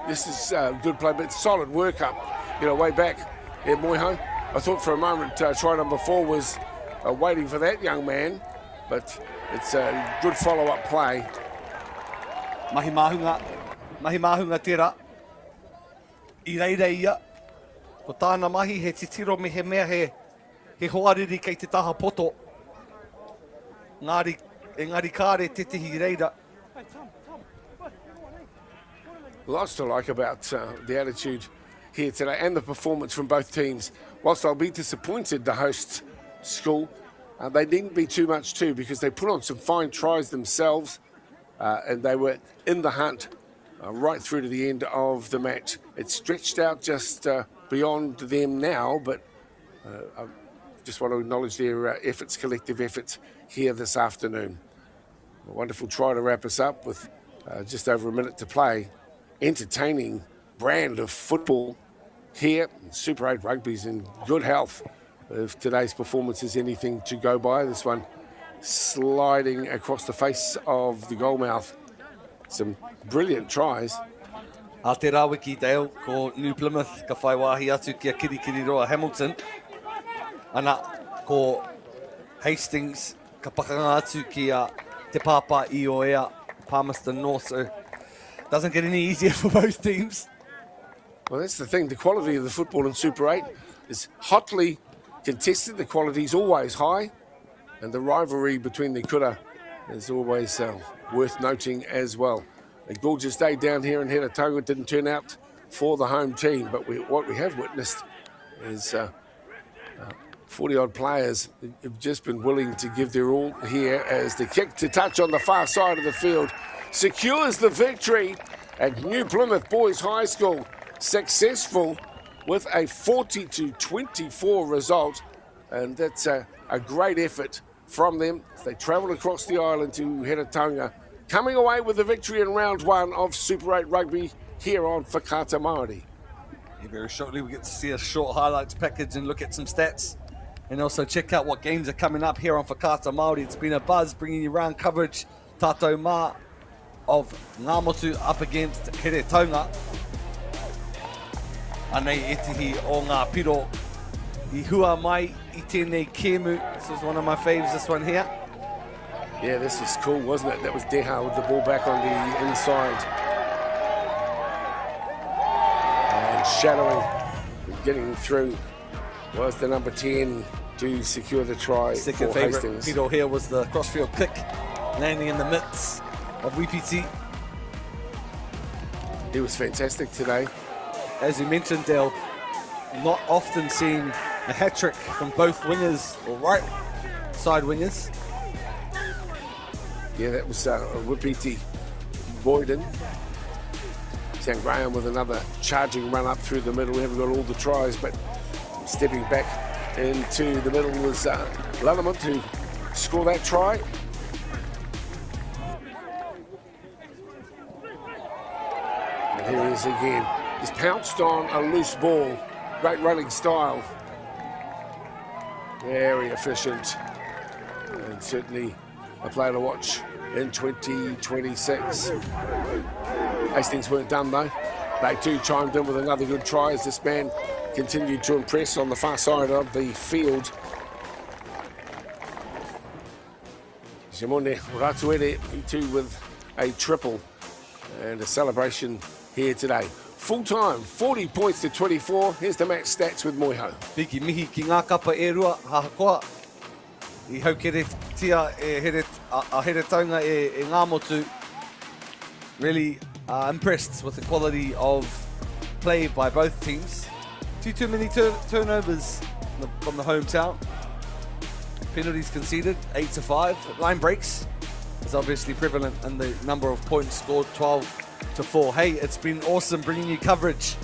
This is a good play, but solid work up, way back here, Moiho. I thought for a moment try number 4 was waiting for that young man, but it's a good follow-up play. Mahi mahunga tērā. I reira ia. Ko tāna mahi he titiro me he mea he he hoariri kei te taha poto. Engari kāre te tihi reira. Lots to like about the attitude here today and the performance from both teams. Whilst I'll be disappointed the host school, they needn't be too much too, because they put on some fine tries themselves and they were in the hunt right through to the end of the match. It stretched out just beyond them now, but I just want to acknowledge their efforts, collective efforts here this afternoon. A wonderful try to wrap us up with just over a minute to play. Entertaining brand of football here. Super 8 Rugby's in good health. If today's performance is anything to go by, this one sliding across the face of the goalmouth. Some brilliant tries. A te rawiki Dale, ko New Plymouth, ka whai wāhi atu ki a Kirikiriroa Hamilton. Ana, ko Hastings, ka pakanga atu ki a te pāpā I o ea, Palmerston North. So doesn't get any easier for both teams. Well, that's the thing. The quality of the football in Super 8 is hotly contested. The quality is always high. And the rivalry between the kura is always worth noting as well. A gorgeous day down here in Heretaunga. Didn't turn out for the home team. But what we have witnessed is 40-odd players have just been willing to give their all here as the kick to touch on the far side of the field secures the victory at New Plymouth Boys High School. Successful with a 40-24 result, and that's a great effort from them. They travel across the island to Heretaunga, coming away with the victory in round one of Super 8 Rugby here on Whakaata Māori. Yeah, very shortly we get to see a short highlights package and look at some stats, and also check out what games are coming up here on Whakaata Māori. It's been a buzz bringing you round coverage. Tātou mā of Ngāmotu up against Heretaunga. Anei etihi o ngā piro I hua mai I tēnei kēmu. This is one of my faves, this one here. Yeah, this is cool, wasn't it? That was Deha with the ball back on the inside. And shadowing, getting through, was the number 10 to secure the try. Second for favourite Hastings. Piro here was the crossfield kick, landing in the midst of WPT. He was fantastic today. As you mentioned, Dale, not often seeing a hat-trick from both wingers, or right side wingers. Yeah, that was Wipiti Boyden. Sam Graham with another charging run up through the middle. We haven't got all the tries, but stepping back into the middle was Lanamut who scored that try. And here he is again. He's pounced on a loose ball. Great running style. Very efficient. And certainly a player to watch in 2026. Hastings weren't done though. They too chimed in with another good try as this man continued to impress on the far side of the field. Simone Ratuere, he too with a triple and a celebration here today. Full time, 40 points to 24. Here's the match stats with Moiho. Piki mihi ki ngā kapa e rua, hahakoa. I haukere tia e Heretaunga e Ngāmotu. Really impressed with the quality of play by both teams. Too many turnovers from the hometown. Penalties conceded, 8-5. Line breaks is obviously prevalent, and the number of points scored, 12-4. Hey, it's been awesome bringing you coverage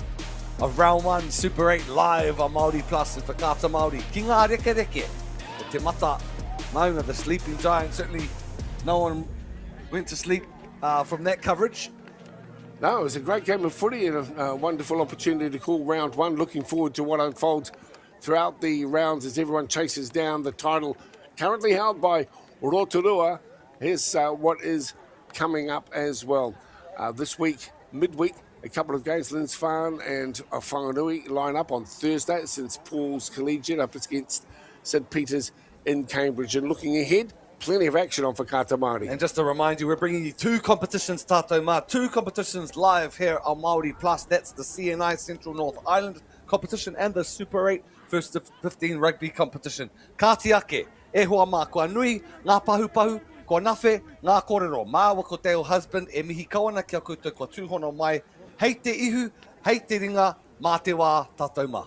of round one Super 8 live on MāORI Plus and Whakaata Māori. Ki ngā reke reke, o te mata maunga, the sleeping giant. Certainly no one went to sleep from that coverage. No, it was a great game of footy and a wonderful opportunity to call round one. Looking forward to what unfolds throughout the rounds as everyone chases down the title currently held by Rotorua. Here's what is coming up as well. This week, midweek, a couple of games. Linsfarne and Whanganui line up on Thursday. St Paul's Collegiate up against St Peter's in Cambridge. And looking ahead, plenty of action on Whakaata Māori. And just to remind you, we're bringing you two competitions, Tātou Mā, two competitions live here on MāORI Plus. That's the CNI Central North Island competition and the Super 8 first to 15 rugby competition. Kāti ake, e hoa mā kua nui, ngā pahu, kua nawhi, ngā kōrero. Māua ko te o husband, e mihi kawana kia koutou kua tūhono mai. Hei te ihu, hei te ringa, mā te wā, tātou mā.